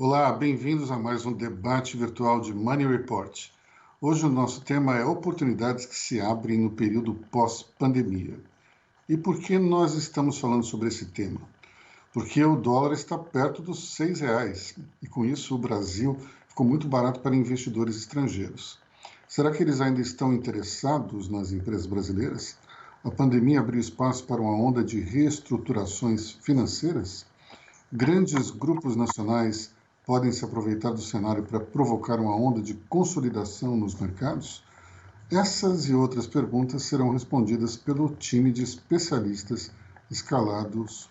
Olá, bem-vindos a mais um debate virtual de Money Report. Hoje o nosso tema é oportunidades que se abrem no período pós-pandemia. E por que nós estamos falando sobre esse tema? Porque o dólar está perto dos R$ 6 e com isso o Brasil ficou muito barato para investidores estrangeiros. Será que eles ainda estão interessados nas empresas brasileiras? A pandemia abriu espaço para uma onda de reestruturações financeiras? Grandes grupos nacionais podem se aproveitar do cenário para provocar uma onda de consolidação nos mercados? Essas e outras perguntas serão respondidas pelo time de especialistas escalados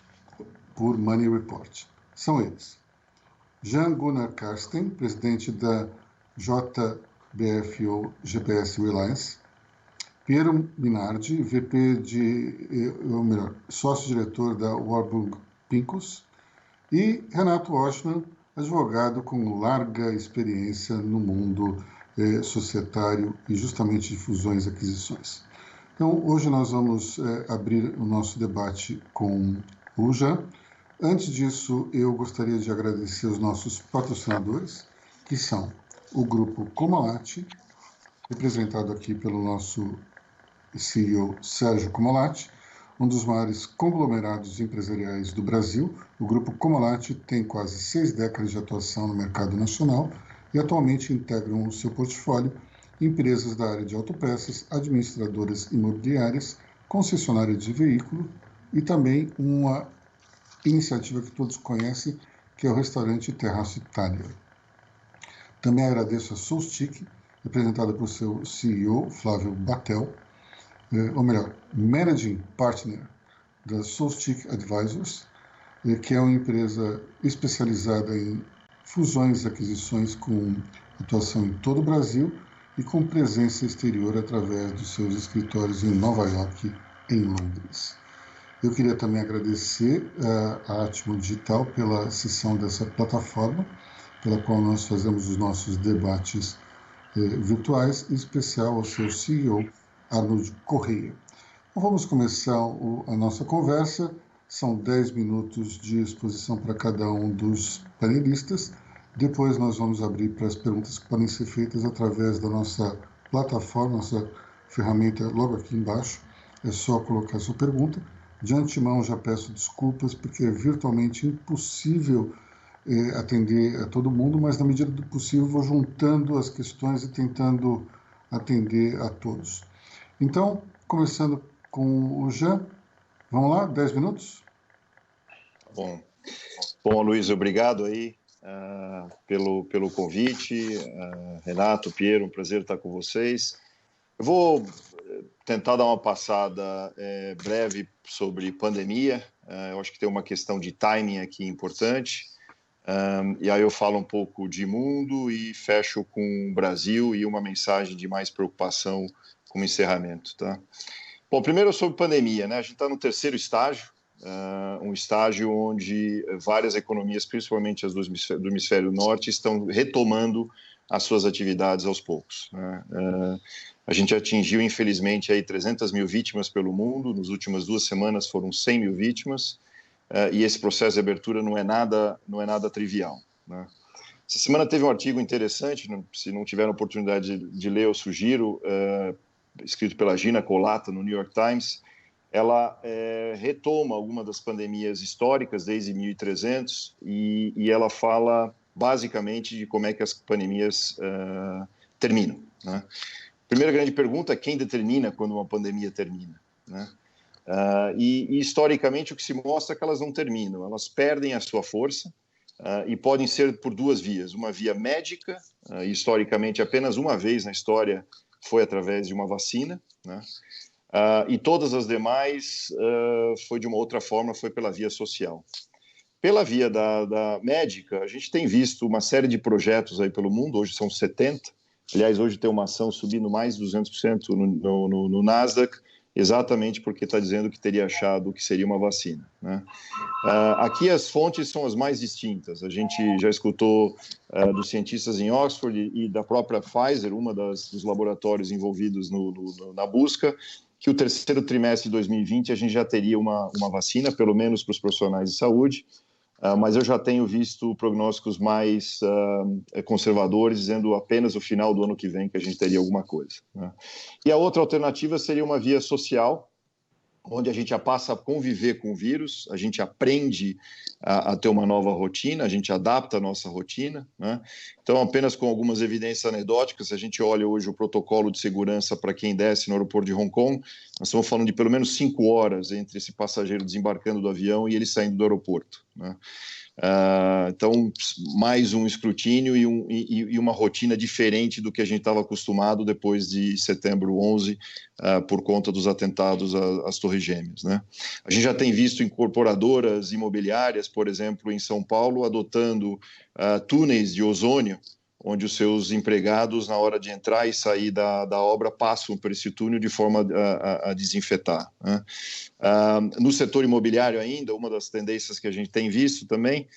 por Money Report. São eles: Jean Gunnar Karsten, presidente da JBFO GPS Reliance; Piero Minardi, sócio-diretor da Warburg Pincus; e Renato Oschmann, advogado com larga experiência no mundo societário e justamente de fusões e aquisições. Então, hoje nós vamos abrir o nosso debate com o Jean. Antes disso, eu gostaria de agradecer os nossos patrocinadores, que são o Grupo Comolatti, representado aqui pelo nosso CEO Sérgio Comolatti, um dos maiores conglomerados empresariais do Brasil. O Grupo Comolatti tem quase 6 décadas de atuação no mercado nacional e atualmente integram o seu portfólio empresas da área de autopeças, administradoras imobiliárias, concessionárias de veículo e também uma iniciativa que todos conhecem, que é o restaurante Terraço Itália. Também agradeço a Solstic, representada por seu CEO, Flávio Batel, ou melhor, Managing Partner da Solstic Advisors, que é uma empresa especializada em fusões e aquisições com atuação em todo o Brasil e com presença exterior através dos seus escritórios em Nova York e em Londres. Eu queria também agradecer a Atmo Digital pela cessão dessa plataforma, pela qual nós fazemos os nossos debates virtuais, em especial ao seu CEO, Arnold Correia. Então, vamos começar a nossa conversa. São 10 minutos de exposição para cada um dos panelistas. Depois nós vamos abrir para as perguntas que podem ser feitas através da nossa plataforma, nossa ferramenta logo aqui embaixo. É só colocar a sua pergunta. De antemão já peço desculpas porque é virtualmente impossível atender a todo mundo, mas na medida do possível vou juntando as questões e tentando atender a todos. Então, começando com o Jean, vamos lá, 10 minutos? Bom, Luiz, obrigado aí pelo convite. Renato, Piero, um prazer estar com vocês. Eu vou tentar dar uma passada breve sobre pandemia. Eu acho que tem uma questão de timing aqui importante. E aí eu falo um pouco de mundo e fecho com o Brasil e uma mensagem de mais preocupação como encerramento, tá? Bom, primeiro sobre pandemia, né? A gente está no terceiro estágio, um estágio onde várias economias, principalmente as do hemisfério norte, estão retomando as suas atividades aos poucos, né? A gente atingiu, infelizmente, aí 300 mil vítimas pelo mundo. Nas últimas 2 semanas foram 100 mil vítimas, e esse processo de abertura não é nada trivial, né? Essa semana teve um artigo interessante, se não tiver a oportunidade de ler, eu sugiro, escrito pela Gina Colata no New York Times. Ela retoma algumas das pandemias históricas desde 1300 e ela fala basicamente de como é que as pandemias terminam, né? Primeira grande pergunta é quem determina quando uma pandemia termina, né? E historicamente o que se mostra é que elas não terminam, elas perdem a sua força e podem ser por 2 vias. Uma via médica, historicamente apenas uma vez na história foi através de uma vacina, né? E todas as demais foi de uma outra forma, foi pela via social. Pela via da médica, a gente tem visto uma série de projetos aí pelo mundo, hoje são 70, aliás, hoje tem uma ação subindo mais de 200% no Nasdaq, exatamente porque está dizendo que teria achado que seria uma vacina, né? Aqui as fontes são as mais distintas. A gente já escutou dos cientistas em Oxford e da própria Pfizer, uma dos laboratórios envolvidos na busca, que o terceiro trimestre de 2020 a gente já teria uma vacina, pelo menos para os profissionais de saúde. mas eu já tenho visto prognósticos mais conservadores, dizendo apenas o final do ano que vem que a gente teria alguma coisa, né? E a outra alternativa seria uma via social, onde a gente já passa a conviver com o vírus, a gente aprende a ter uma nova rotina, a gente adapta a nossa rotina, né? Então, apenas com algumas evidências anedóticas, se a gente olha hoje o protocolo de segurança para quem desce no aeroporto de Hong Kong, nós estamos falando de pelo menos 5 horas entre esse passageiro desembarcando do avião e ele saindo do aeroporto, né? Então, mais um escrutínio e uma rotina diferente do que a gente estava acostumado depois de setembro 11, por conta dos atentados às Torres Gêmeas, né? A gente já tem visto incorporadoras imobiliárias, por exemplo, em São Paulo, adotando túneis de ozônio, onde os seus empregados, na hora de entrar e sair da obra, passam por esse túnel de forma a desinfetar, né? No setor imobiliário ainda, uma das tendências que a gente tem visto também,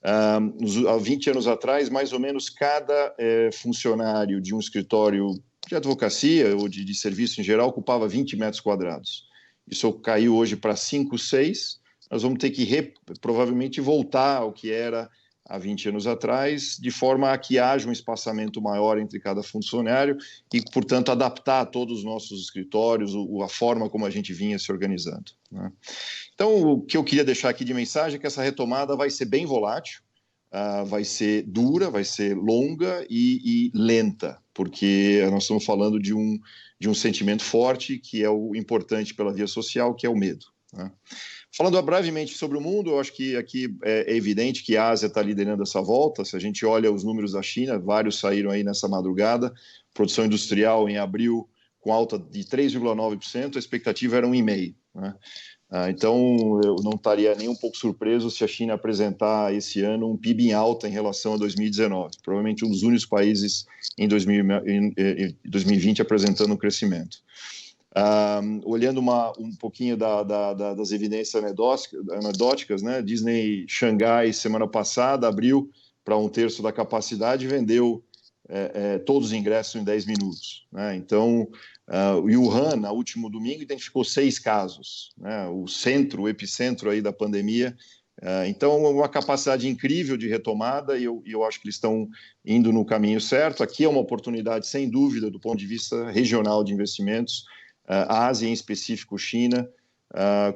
há 20 anos atrás, mais ou menos cada funcionário de um escritório de advocacia ou de serviço em geral ocupava 20 metros quadrados. Isso caiu hoje para 5, 6. Nós vamos ter que provavelmente voltar ao que era há 20 anos atrás, de forma a que haja um espaçamento maior entre cada funcionário e, portanto, adaptar a todos os nossos escritórios a forma como a gente vinha se organizando, né? Então, o que eu queria deixar aqui de mensagem é que essa retomada vai ser bem volátil, vai ser dura, vai ser longa e lenta, porque nós estamos falando de um sentimento forte, que é o importante pela via social, que é o medo, né? Falando brevemente sobre o mundo, eu acho que aqui é evidente que a Ásia está liderando essa volta. Se a gente olha os números da China, vários saíram aí nessa madrugada. Produção industrial em abril com alta de 3,9%, a expectativa era 1,5%, né? Então, eu não estaria nem um pouco surpreso se a China apresentar esse ano um PIB em alta em relação a 2019. Provavelmente um dos únicos países em 2020 apresentando um crescimento. Olhando um pouquinho das evidências anedóticas, né? Disney Xangai, semana passada, abriu para 1/3 da capacidade e vendeu todos os ingressos em 10 minutos, né? Então, o Wuhan, no último domingo, identificou 6 casos, né? O epicentro aí da pandemia. Então, uma capacidade incrível de retomada e eu acho que eles estão indo no caminho certo. Aqui é uma oportunidade, sem dúvida, do ponto de vista regional de investimentos. A Ásia, em específico China,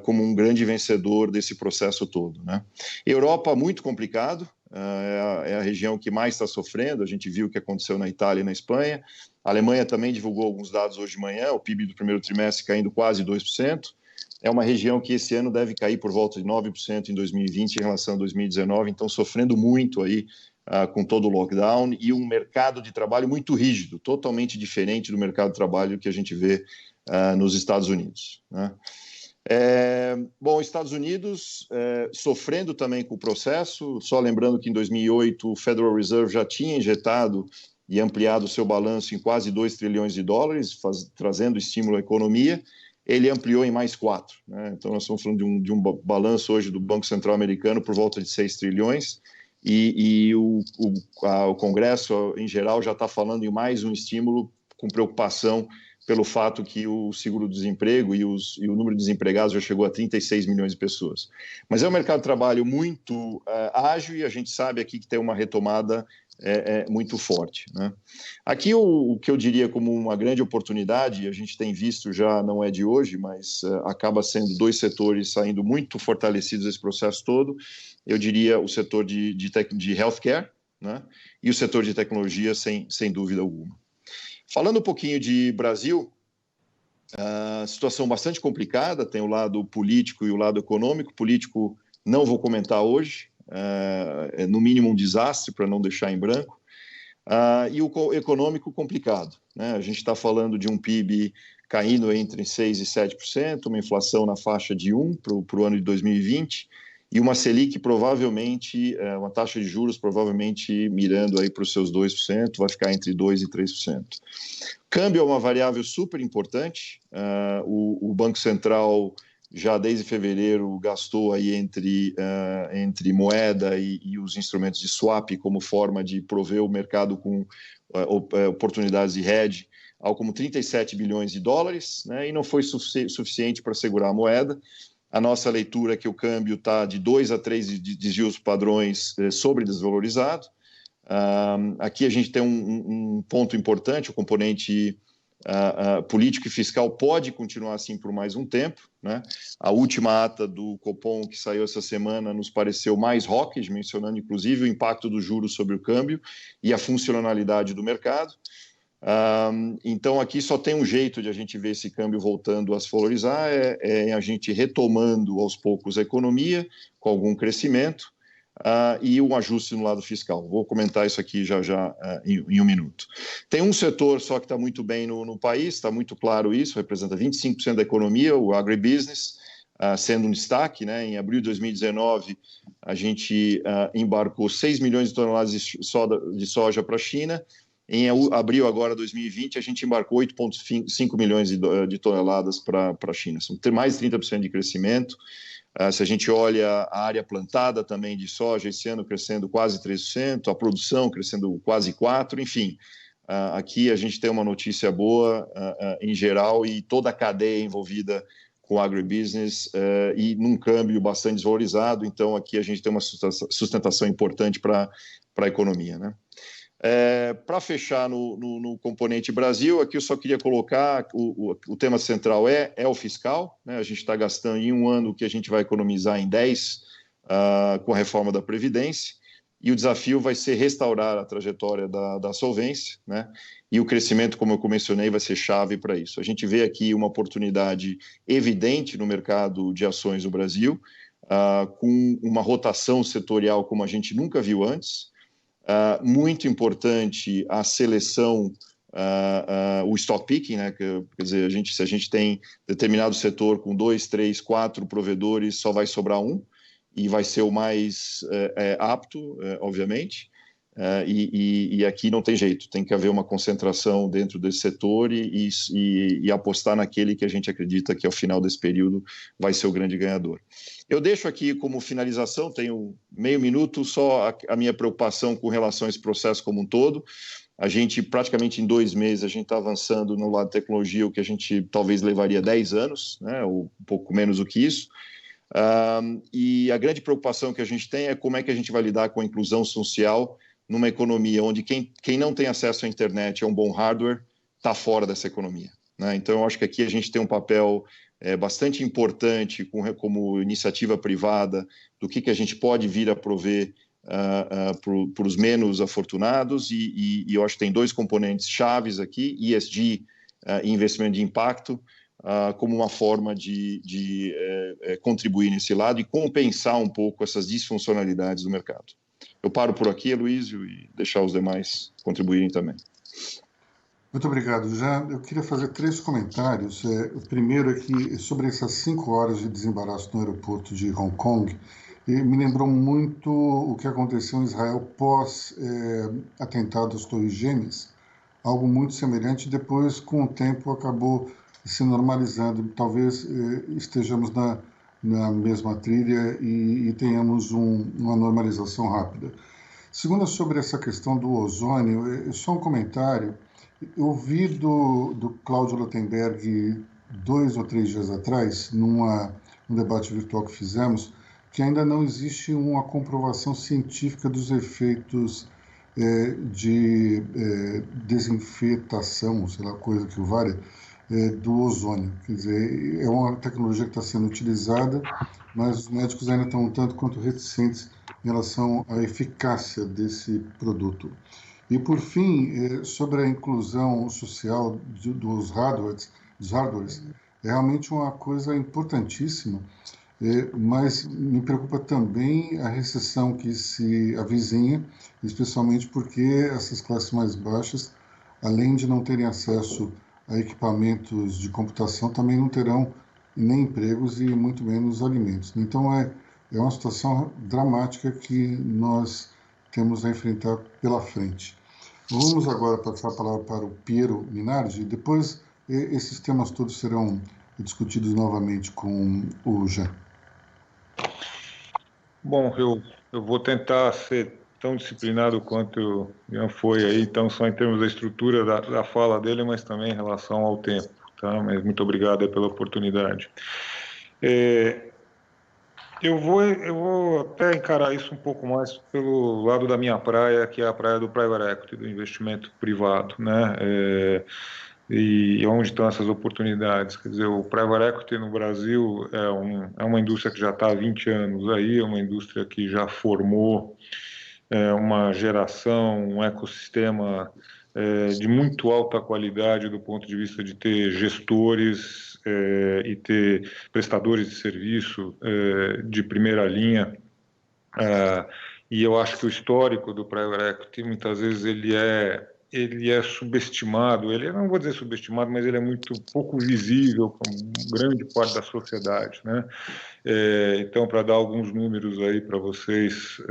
como um grande vencedor desse processo todo, né? Europa, muito complicado, é a região que mais está sofrendo. A gente viu o que aconteceu na Itália e na Espanha. A Alemanha também divulgou alguns dados hoje de manhã, o PIB do primeiro trimestre caindo quase 2%. É uma região que esse ano deve cair por volta de 9% em 2020 em relação a 2019, então sofrendo muito aí com todo o lockdown e um mercado de trabalho muito rígido, totalmente diferente do mercado de trabalho que a gente vê nos Estados Unidos, né? Bom, Estados Unidos sofrendo também com o processo, só lembrando que em 2008 o Federal Reserve já tinha injetado e ampliado o seu balanço em quase 2 trilhões de dólares, trazendo estímulo à economia. Ele ampliou em mais 4, né? Então nós estamos falando de um balanço hoje do Banco Central americano por volta de 6 trilhões e o Congresso em geral já está falando em mais um estímulo, com preocupação pelo fato que o seguro-desemprego e o número de desempregados já chegou a 36 milhões de pessoas. Mas é um mercado de trabalho muito ágil e a gente sabe aqui que tem uma retomada muito forte, né? Aqui o que eu diria como uma grande oportunidade, a gente tem visto já, não é de hoje, mas acaba sendo 2 setores saindo muito fortalecidos desse processo todo. Eu diria o setor de healthcare, né? E o setor de tecnologia, sem dúvida alguma. Falando um pouquinho de Brasil, situação bastante complicada, tem o lado político e o lado econômico. Político não vou comentar hoje, é no mínimo um desastre, para não deixar em branco, e o econômico complicado, né? A gente está falando de um PIB caindo entre 6% e 7%, uma inflação na faixa de 1% para o ano de 2020, e uma Selic provavelmente, uma taxa de juros provavelmente mirando aí para os seus 2%, vai ficar entre 2% e 3%. Câmbio é uma variável super importante. O Banco Central já desde fevereiro gastou aí entre moeda e os instrumentos de swap como forma de prover o mercado com oportunidades de hedge, algo como 37 bilhões de dólares, né? E não foi suficiente para segurar a moeda. A nossa leitura é que o câmbio está de 2 a 3 desvios padrões sobre-desvalorizado. Aqui a gente tem um ponto importante, o componente político e fiscal pode continuar assim por mais um tempo, né? A última ata do Copom, que saiu essa semana, nos pareceu mais hawkish, mencionando inclusive o impacto dos juros sobre o câmbio e a funcionalidade do mercado. Então aqui só tem um jeito de a gente ver esse câmbio voltando a se valorizar, é a gente retomando aos poucos a economia, com algum crescimento, e um ajuste no lado fiscal. Vou comentar isso aqui já em um minuto. Tem um setor só que está muito bem no país, está muito claro isso, representa 25% da economia, o agribusiness, sendo um destaque, né? Em abril de 2019, a gente embarcou 6 milhões de toneladas de soja para a China. Em abril agora de 2020, a gente embarcou 8,5 milhões de toneladas para a China. São mais de 30% de crescimento. Se a gente olha a área plantada também de soja, esse ano crescendo quase 3%, a produção crescendo quase 4%, enfim. Aqui a gente tem uma notícia boa em geral e toda a cadeia envolvida com o agribusiness e num câmbio bastante desvalorizado. Então, aqui a gente tem uma sustentação importante para a economia, né? Para fechar no componente Brasil, aqui eu só queria colocar o tema central é o fiscal, né? A gente está gastando em um ano o que a gente vai economizar em 10 com a reforma da Previdência, e o desafio vai ser restaurar a trajetória da solvência, né? E o crescimento, como eu mencionei, vai ser chave para isso. A gente vê aqui uma oportunidade evidente no mercado de ações do Brasil, com uma rotação setorial como a gente nunca viu antes. Muito importante a seleção, o stock picking, né? Quer dizer, se a gente tem determinado setor com 2, 3, 4 provedores, só vai sobrar um, e vai ser o mais apto, obviamente, e aqui não tem jeito, tem que haver uma concentração dentro desse setor e apostar naquele que a gente acredita que ao final desse período vai ser o grande ganhador. Eu deixo aqui como finalização, tenho meio minuto, só a minha preocupação com relação a esse processo como um todo. A gente, praticamente em 2 meses, a gente está avançando no lado de tecnologia, o que a gente talvez levaria 10 anos, né, ou um pouco menos do que isso. E a grande preocupação que a gente tem é como é que a gente vai lidar com a inclusão social numa economia onde quem não tem acesso à internet a um bom hardware está fora dessa economia, né? Então, eu acho que aqui a gente tem um papel bastante importante como iniciativa privada do que a gente pode vir a prover para os menos afortunados, e eu acho que tem 2 componentes chaves aqui, ESG e investimento de impacto, como uma forma de contribuir nesse lado e compensar um pouco essas disfuncionalidades do mercado. Eu paro por aqui, Aloysio, e deixar os demais contribuírem também. Muito obrigado, Jean. Eu queria fazer 3 comentários. O primeiro é que, sobre essas 5 horas de desembaraço no aeroporto de Hong Kong, me lembrou muito o que aconteceu em Israel pós-atentado às Torres Gêmeas, algo muito semelhante. Depois, com o tempo, acabou se normalizando. Talvez estejamos na mesma trilha e tenhamos uma normalização rápida. Segundo, sobre essa questão do ozônio, só um comentário. Eu vi do Cláudio Lottenberg 2 ou 3 dias atrás, num debate virtual que fizemos, que ainda não existe uma comprovação científica dos efeitos de desinfetação, sei lá, coisa que o valha, do ozônio. Quer dizer, é uma tecnologia que está sendo utilizada, mas os médicos ainda estão um tanto quanto reticentes em relação à eficácia desse produto. E, por fim, sobre a inclusão social dos hardwares, é realmente uma coisa importantíssima, mas me preocupa também a recessão que se avizinha, especialmente porque essas classes mais baixas, além de não terem acesso a equipamentos de computação, também não terão nem empregos e muito menos alimentos. Então, é uma situação dramática que nós temos a enfrentar pela frente. Vamos agora passar a palavra para o Piero Minardi, e depois esses temas todos serão discutidos novamente com o Jean. Bom, eu vou tentar ser tão disciplinado quanto o Jean foi aí, então só em termos da estrutura da fala dele, mas também em relação ao tempo, tá? Mas muito obrigado aí pela oportunidade. Eu vou até encarar isso um pouco mais pelo lado da minha praia, que é a praia do private equity, do investimento privado, né? E onde estão essas oportunidades? Quer dizer, o private equity no Brasil é uma indústria que já está há 20 anos aí, é uma indústria que já formou uma geração, um ecossistema de muito alta qualidade do ponto de vista de ter gestores e ter prestadores de serviço de primeira linha. E eu acho que o histórico do private equity, muitas vezes, ele é subestimado, ele não vou dizer subestimado, mas ele é muito pouco visível para grande parte da sociedade, né? Então, para dar alguns números aí para vocês,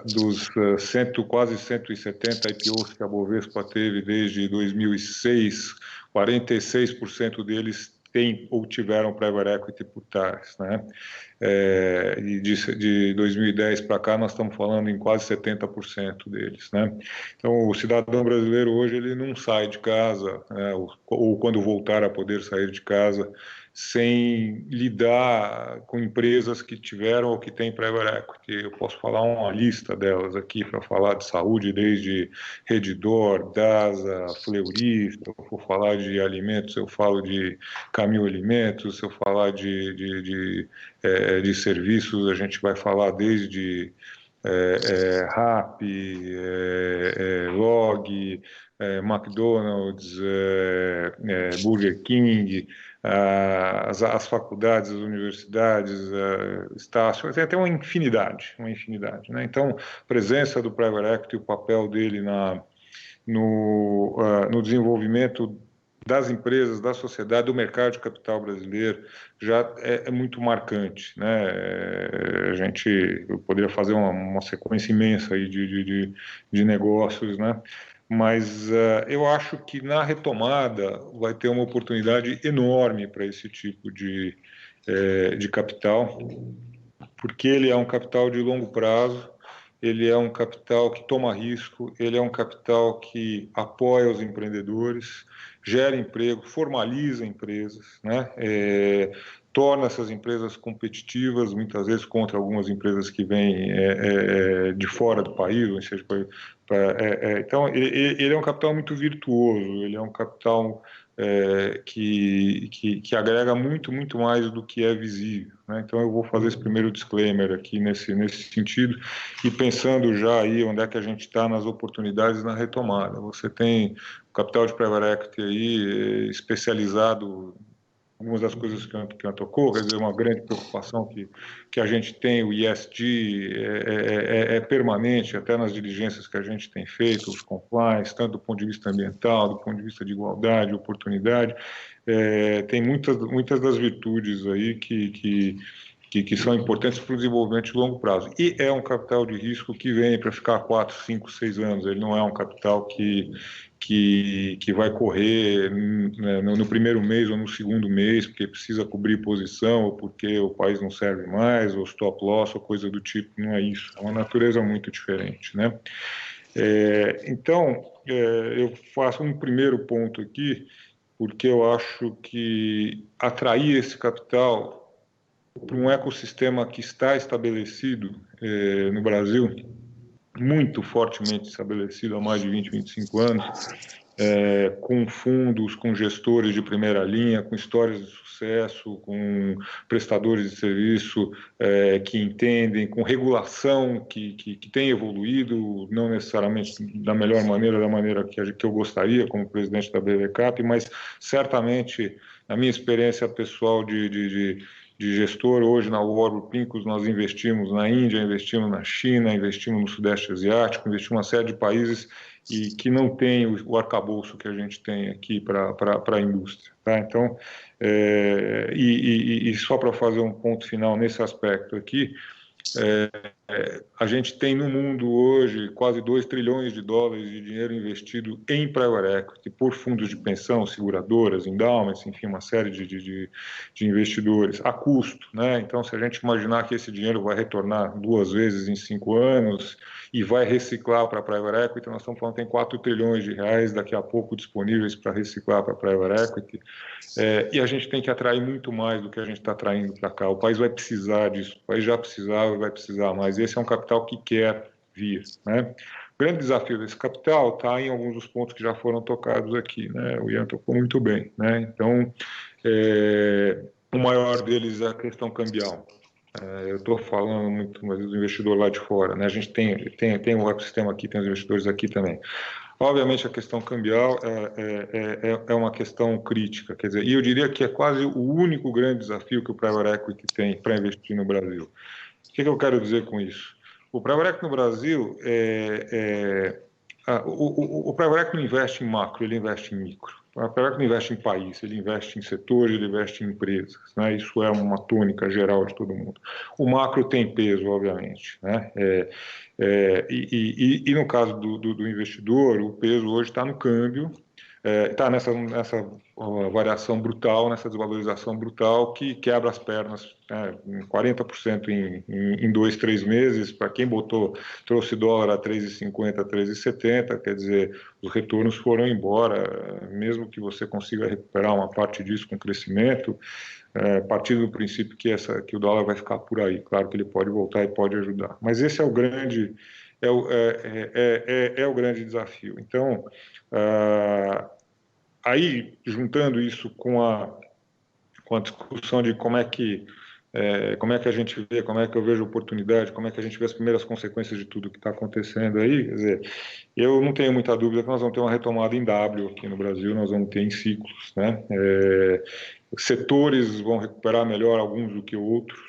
dos quase 170 IPOs que a Bovespa teve desde 2006, 46% deles têm ou tiveram private equity por trás, né? E de 2010 para cá nós estamos falando em quase 70% deles, né? Então o cidadão brasileiro hoje ele não sai de casa, né? Ou quando voltar a poder sair de casa sem lidar com empresas que tiveram ou que têm private equity. Eu posso falar uma lista delas aqui para falar de saúde, desde Redditor, DASA, Fleury. Se eu for falar de alimentos, eu falo de Camil Alimentos. Se eu falar de serviços, a gente vai falar desde Rappi, Log, McDonald's, Burger King, as faculdades, as universidades, Estácio, tem até uma infinidade, né? Então, a presença do private equity, o papel dele no desenvolvimento das empresas, da sociedade, do mercado de capital brasileiro, já é muito marcante, né? Eu poderia fazer uma sequência imensa aí de negócios, né? Mas eu acho que na retomada vai ter uma oportunidade enorme para esse tipo de capital, porque ele é um capital de longo prazo, ele é um capital que toma risco, ele é um capital que apoia os empreendedores, gera emprego, formaliza empresas, né? Torna essas empresas competitivas, muitas vezes contra algumas empresas que vêm de fora do país, ou seja, então ele é um capital muito virtuoso, ele é um capital que agrega muito, muito mais do que é visível, né? Então eu vou fazer esse primeiro disclaimer aqui nesse sentido, e pensando já aí onde é que a gente está nas oportunidades na retomada. Você tem o capital de private equity aí especializado. Algumas das coisas que eu tocou, quer dizer, uma grande preocupação que a gente tem, o ESG é permanente, até nas diligências que a gente tem feito, os compliance, tanto do ponto de vista ambiental, do ponto de vista de igualdade, oportunidade, tem muitas das virtudes aí que são importantes para o desenvolvimento de longo prazo. E é um capital de risco que vem para ficar 4, 5, 6 anos, ele não é um capital que vai correr no primeiro mês ou no segundo mês, porque precisa cobrir posição, ou porque o país não serve mais, ou stop loss, ou coisa do tipo. Não é isso, é uma natureza muito diferente, né? Então, eu faço um primeiro ponto aqui, porque eu acho que atrair esse capital para um ecossistema que está estabelecido no Brasil, muito fortemente estabelecido há mais de 20, 25 anos, com fundos, com gestores de primeira linha, com histórias de sucesso, com prestadores de serviço que entendem, com regulação que tem evoluído, não necessariamente da melhor maneira, da maneira que eu gostaria como presidente da BVCAP, mas certamente, na minha experiência pessoal de gestor, hoje na Warburg Pincus nós investimos na Índia, investimos na China, investimos no Sudeste Asiático, investimos em uma série de países e que não tem o arcabouço que a gente tem aqui para a indústria, tá? Então, e só para fazer um ponto final nesse aspecto aqui, a gente tem no mundo hoje quase 2 trilhões de dólares de dinheiro investido em private equity por fundos de pensão, seguradoras, endowments, enfim, uma série de investidores a custo, né? Então, se a gente imaginar que esse dinheiro vai retornar 2 vezes em 5 anos e vai reciclar para private equity, nós estamos falando que tem 4 trilhões de reais daqui a pouco disponíveis para reciclar para private equity, e a gente tem que atrair muito mais do que a gente está atraindo para cá. O país vai precisar disso, o país já precisava e vai precisar mais. Esse é um capital que quer vir, né? O grande desafio desse capital está em alguns dos pontos que já foram tocados aqui, né? O Ian tocou muito bem, né? Então, o maior deles é a questão cambial. Eu estou falando muito mais do investidor lá de fora, né? A gente tem um ecossistema aqui, tem os investidores aqui também. Obviamente, a questão cambial é uma questão crítica, quer dizer, e eu diria que é quase o único grande desafio que o private equity tem para investir no Brasil. O que eu quero dizer com isso? O private equity no Brasil, o private equity não investe em macro, ele investe em micro. O private equity não investe em país, ele investe em setores, ele investe em empresas, né? Isso é uma tônica geral de todo mundo. O macro tem peso, obviamente, né? E no caso do investidor, o peso hoje está no câmbio, está nessa variação brutal, nessa desvalorização brutal que quebra as pernas, 40% em 2, 3 meses. Para quem trouxe dólar a 3,50, 3,70, quer dizer, os retornos foram embora, mesmo que você consiga recuperar uma parte disso com crescimento, partindo do princípio que o dólar vai ficar por aí. Claro que ele pode voltar e pode ajudar, mas esse é o grande o grande desafio. Então, aí, juntando isso com a discussão de como é que a gente vê, como é que eu vejo oportunidade, como é que a gente vê as primeiras consequências de tudo que está acontecendo aí, quer dizer, eu não tenho muita dúvida que nós vamos ter uma retomada em W aqui no Brasil, nós vamos ter em ciclos, né? Setores vão recuperar melhor alguns do que outros,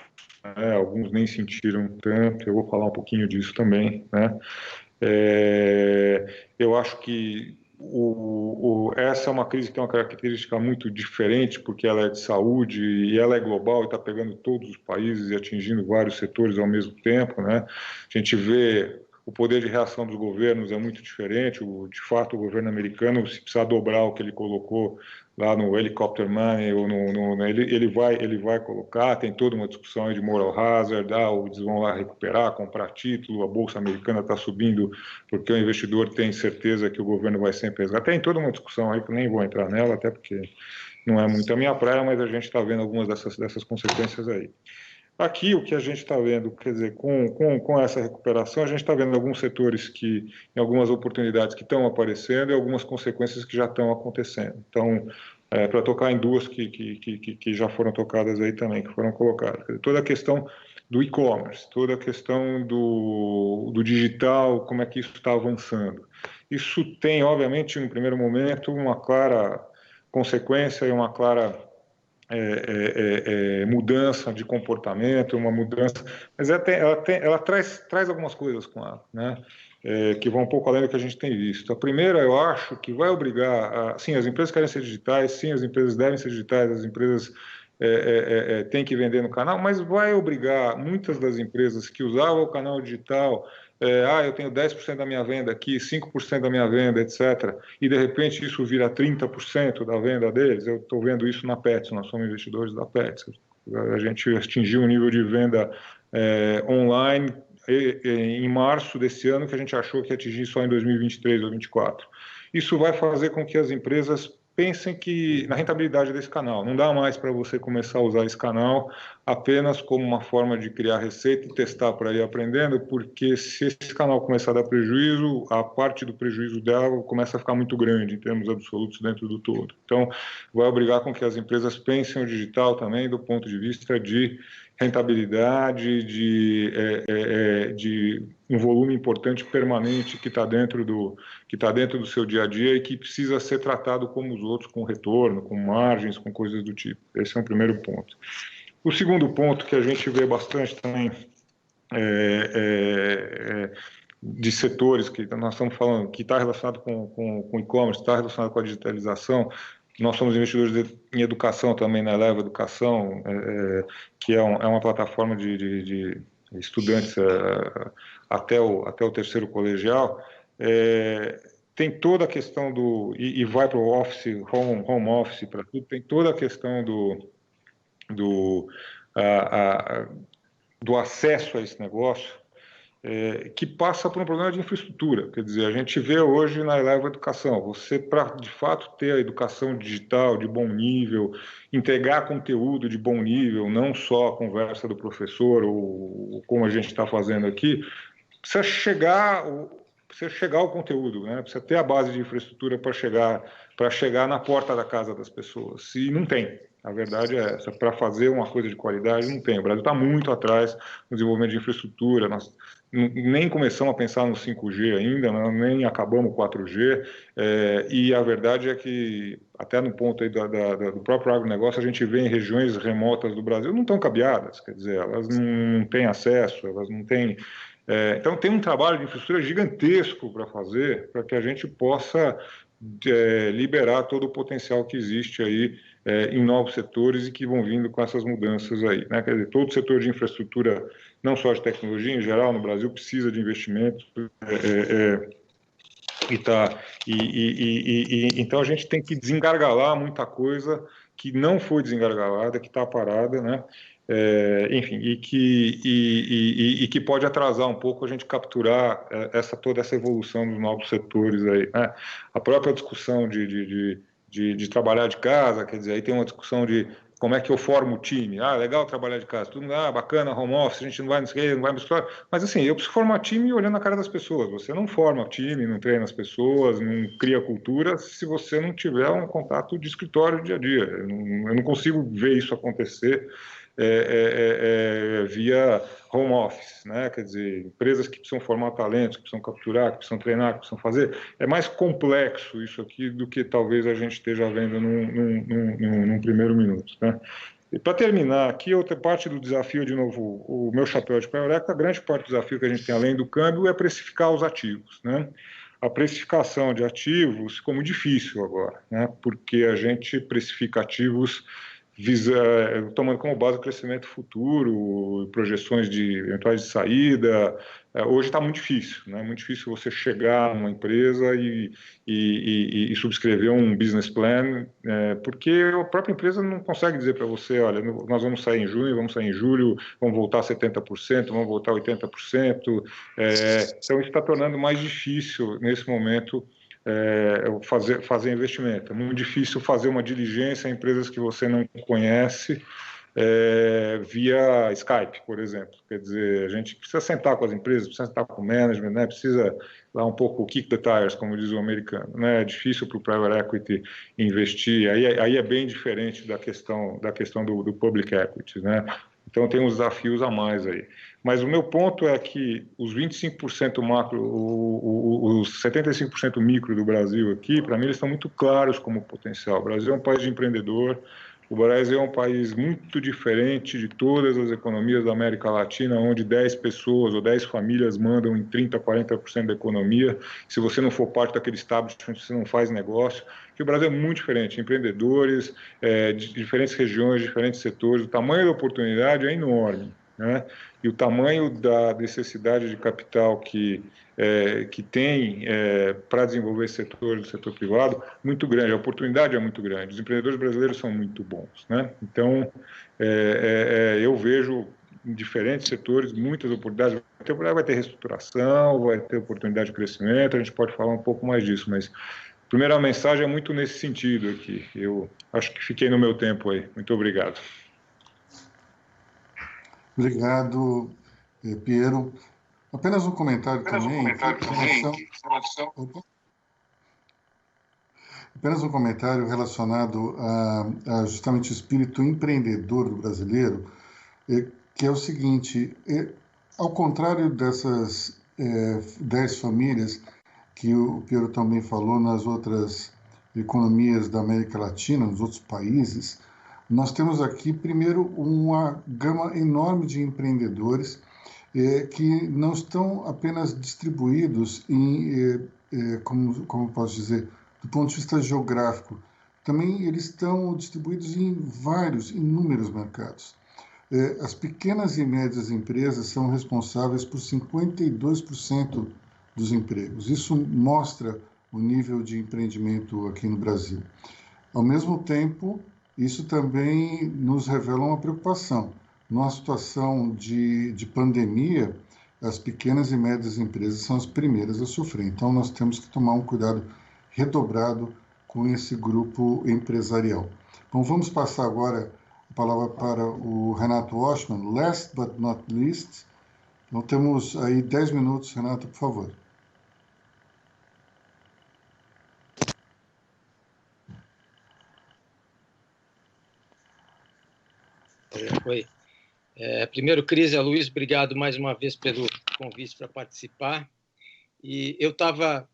né? Alguns nem sentiram tanto, eu vou falar um pouquinho disso também, né? Eu acho que essa é uma crise que tem uma característica muito diferente, porque ela é de saúde e ela é global e está pegando todos os países e atingindo vários setores ao mesmo tempo, né? A gente vê o poder de reação dos governos é muito diferente. De fato, o governo americano, se precisar dobrar o que ele colocou lá no helicopter money, ou ele vai colocar. Tem toda uma discussão aí de moral hazard, eles vão lá recuperar, comprar título, a bolsa americana está subindo porque o investidor tem certeza que o governo vai sempre resgatar. Tem toda uma discussão aí que eu nem vou entrar nela, até porque não é muito a minha praia, mas a gente está vendo algumas dessas consequências aí. Aqui, o que a gente está vendo, quer dizer, com essa recuperação, a gente está vendo alguns setores em algumas oportunidades que estão aparecendo e algumas consequências que já estão acontecendo. Então, para tocar em duas que já foram tocadas aí também, que foram colocadas. Quer dizer, toda a questão do e-commerce, toda a questão do digital, como é que isso está avançando. Isso tem, obviamente, no primeiro momento, uma clara consequência e uma clara mudança de comportamento, uma mudança, mas ela traz algumas coisas com ela, né? Que vão um pouco além do que a gente tem visto. A primeira, eu acho que vai obrigar, sim, as empresas querem ser digitais, sim, as empresas devem ser digitais, as empresas têm que vender no canal, mas vai obrigar muitas das empresas que usavam o canal digital, eu tenho 10% da minha venda aqui, 5% da minha venda, etc. E, de repente, isso vira 30% da venda deles. Eu estou vendo isso na Pets, nós somos investidores da Pets. A gente atingiu um nível de venda online em março desse ano que a gente achou que ia atingir só em 2023 ou 2024. Isso vai fazer com que as empresas pensem na rentabilidade desse canal. Não dá mais para você começar a usar esse canal apenas como uma forma de criar receita e testar para ir aprendendo, porque se esse canal começar a dar prejuízo, a parte do prejuízo dela começa a ficar muito grande em termos absolutos dentro do todo. Então, vai obrigar com que as empresas pensem o digital também do ponto de vista de rentabilidade, de um volume importante permanente que está dentro do seu dia a dia e que precisa ser tratado como os outros, com retorno, com margens, com coisas do tipo. Esse é o primeiro ponto. O segundo ponto que a gente vê bastante também de setores que nós estamos falando, que está relacionado com e-commerce, está relacionado com a digitalização. Nós somos investidores em educação também, na Eleva Educação, que é uma plataforma de estudantes até o terceiro colegial, tem toda a questão e vai para o office, home office, para tudo, tem toda a questão do acesso a esse negócio, que passa por um problema de infraestrutura. Quer dizer, a gente vê hoje na Eleva Educação, você, para de fato ter a educação digital de bom nível, entregar conteúdo de bom nível, não só a conversa do professor, ou como a gente está fazendo aqui, precisa chegar ao conteúdo, né? Precisa ter a base de infraestrutura para chegar na porta da casa das pessoas. E não tem. A verdade é essa. Para fazer uma coisa de qualidade, não tem. O Brasil está muito atrás no desenvolvimento de infraestrutura. Nós nem começamos a pensar no 5G ainda, nem acabamos o 4G. E a verdade é que, até no ponto aí do próprio agronegócio, a gente vê em regiões remotas do Brasil, não estão cabeadas. Quer dizer, elas não têm acesso, elas não têm... Então, tem um trabalho de infraestrutura gigantesco para fazer, para que a gente possa liberar todo o potencial que existe aí em novos setores e que vão vindo com essas mudanças aí, né? Quer dizer, todo o setor de infraestrutura, não só de tecnologia, em geral, no Brasil, precisa de investimento. Então, a gente tem que desengargalar muita coisa que não foi desengargalada, que está parada, né? Enfim, e que pode atrasar um pouco a gente capturar toda essa evolução dos novos setores aí, né? A própria discussão de trabalhar de casa, quer dizer, aí tem uma discussão de como é que eu formo o time. Legal trabalhar de casa, tudo bacana, home office, a gente não vai no escritório, mas assim, eu preciso formar time olhando a cara das pessoas. Você não forma time, não treina as pessoas, não cria cultura se você não tiver um contato de escritório dia a dia. Eu não consigo ver isso acontecer via home office, né? Quer dizer, empresas que precisam formar talentos, que precisam capturar, que precisam treinar, que precisam fazer. É mais complexo isso aqui do que talvez a gente esteja vendo num primeiro minuto, né? E para terminar aqui, outra parte do desafio, de novo, o meu chapéu de Eureka, a grande parte do desafio que a gente tem além do câmbio é precificar os ativos, né? A precificação de ativos ficou muito difícil agora, né? Porque a gente precifica ativos tomando como base o crescimento futuro, projeções de eventuais de saída. Hoje está muito difícil, né? Muito difícil você chegar numa empresa e subscrever um business plan, porque a própria empresa não consegue dizer para você, olha, nós vamos sair em junho, vamos sair em julho, vamos voltar a 70%, vamos voltar a 80%. Então, isso está tornando mais difícil, nesse momento, fazer investimento. É muito difícil fazer uma diligência em empresas que você não conhece via Skype, por exemplo. Quer dizer, a gente precisa sentar com as empresas, precisa sentar com o management, né? Precisa dar um pouco kick the tires, como diz o americano, né? É difícil para o private equity investir. Aí é bem diferente da questão do public equity, né? Então, tem uns desafios a mais aí. Mas o meu ponto é que os 25% macro, os 75% micro do Brasil aqui, para mim, eles estão muito claros como potencial. O Brasil é um país de empreendedor, o Brasil é um país muito diferente de todas as economias da América Latina, onde 10 pessoas ou 10 famílias mandam em 30%, 40% da economia. Se você não for parte daquele establishment, você não faz negócio. Porque o Brasil é muito diferente, empreendedores de diferentes regiões, diferentes setores, o tamanho da oportunidade é enorme, né? E o tamanho da necessidade de capital que tem para desenvolver esse setor do setor privado, muito grande, a oportunidade é muito grande, os empreendedores brasileiros são muito bons, né? Então, eu vejo em diferentes setores muitas oportunidades, vai ter reestruturação, vai ter oportunidade de crescimento, a gente pode falar um pouco mais disso, mas a primeira mensagem é muito nesse sentido aqui. Eu acho que fiquei no meu tempo aí. Muito obrigado. Obrigado, Piero. Apenas um comentário também. Apenas um comentário relacionado a justamente o espírito empreendedor do brasileiro, que é o seguinte: ao contrário dessas 10 famílias que o Piero também falou nas outras economias da América Latina, nos outros países, nós temos aqui, primeiro, uma gama enorme de empreendedores que não estão apenas distribuídos como posso dizer, do ponto de vista geográfico, também eles estão distribuídos em inúmeros mercados. as pequenas e médias empresas são responsáveis por 52% dos empregos. Isso mostra o nível de empreendimento aqui no Brasil. Ao mesmo tempo, isso também nos revela uma preocupação. Numa situação de pandemia, as pequenas e médias empresas são as primeiras a sofrer. Então, nós temos que tomar um cuidado redobrado com esse grupo empresarial. Bom, vamos passar agora a palavra para o Renato Oschmann. Last but not least, então temos aí 10 minutos, Renato, por favor. Oi. Primeiro, Cris e Luiz, obrigado mais uma vez pelo convite para participar. E eu estava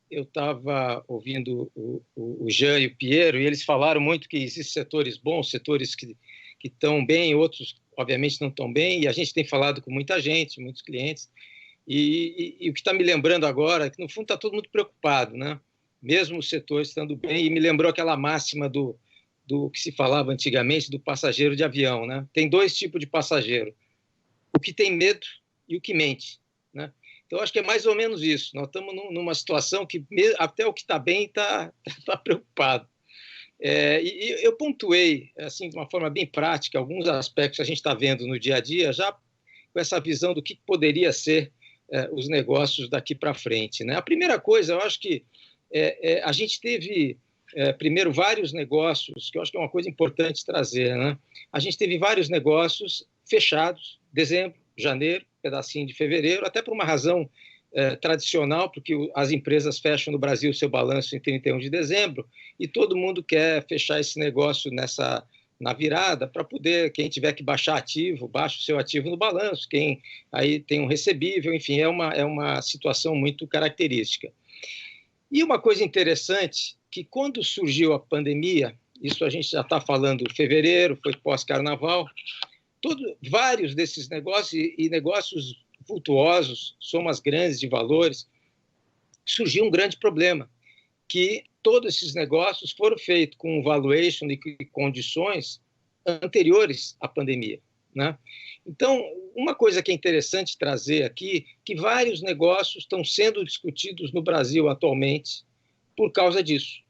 ouvindo o Jean e o Piero, e eles falaram muito que existem setores bons, setores que estão bem, outros, obviamente, não estão bem, e a gente tem falado com muita gente, muitos clientes, e o que está me lembrando agora é que, no fundo, está todo mundo preocupado, né? Mesmo o setor estando bem, e me lembrou aquela máxima do que se falava antigamente do passageiro de avião, né? Tem dois tipos de passageiro, o que tem medo e o que mente, né? Então, acho que é mais ou menos isso. Nós estamos numa situação que até o que está bem está preocupado. E eu pontuei, assim, de uma forma bem prática, alguns aspectos que a gente está vendo no dia a dia, já com essa visão do que poderia ser os negócios daqui para frente, né? A primeira coisa, eu acho que a gente teve... primeiro, vários negócios, que eu acho que é uma coisa importante trazer, né? A gente teve vários negócios fechados, dezembro, janeiro, pedacinho de fevereiro, até por uma razão tradicional, porque as empresas fecham no Brasil seu balanço em 31 de dezembro, e todo mundo quer fechar esse negócio na virada, para poder, quem tiver que baixar ativo, baixa o seu ativo no balanço, quem aí tem um recebível, enfim, é uma situação muito característica. E uma coisa interessante, que quando surgiu a pandemia, isso a gente já está falando em fevereiro, foi pós-carnaval, vários desses negócios, e negócios vultuosos, somas grandes de valores, surgiu um grande problema, que todos esses negócios foram feitos com valuation e condições anteriores à pandemia, né? Então, uma coisa que é interessante trazer aqui, que vários negócios estão sendo discutidos no Brasil atualmente por causa disso.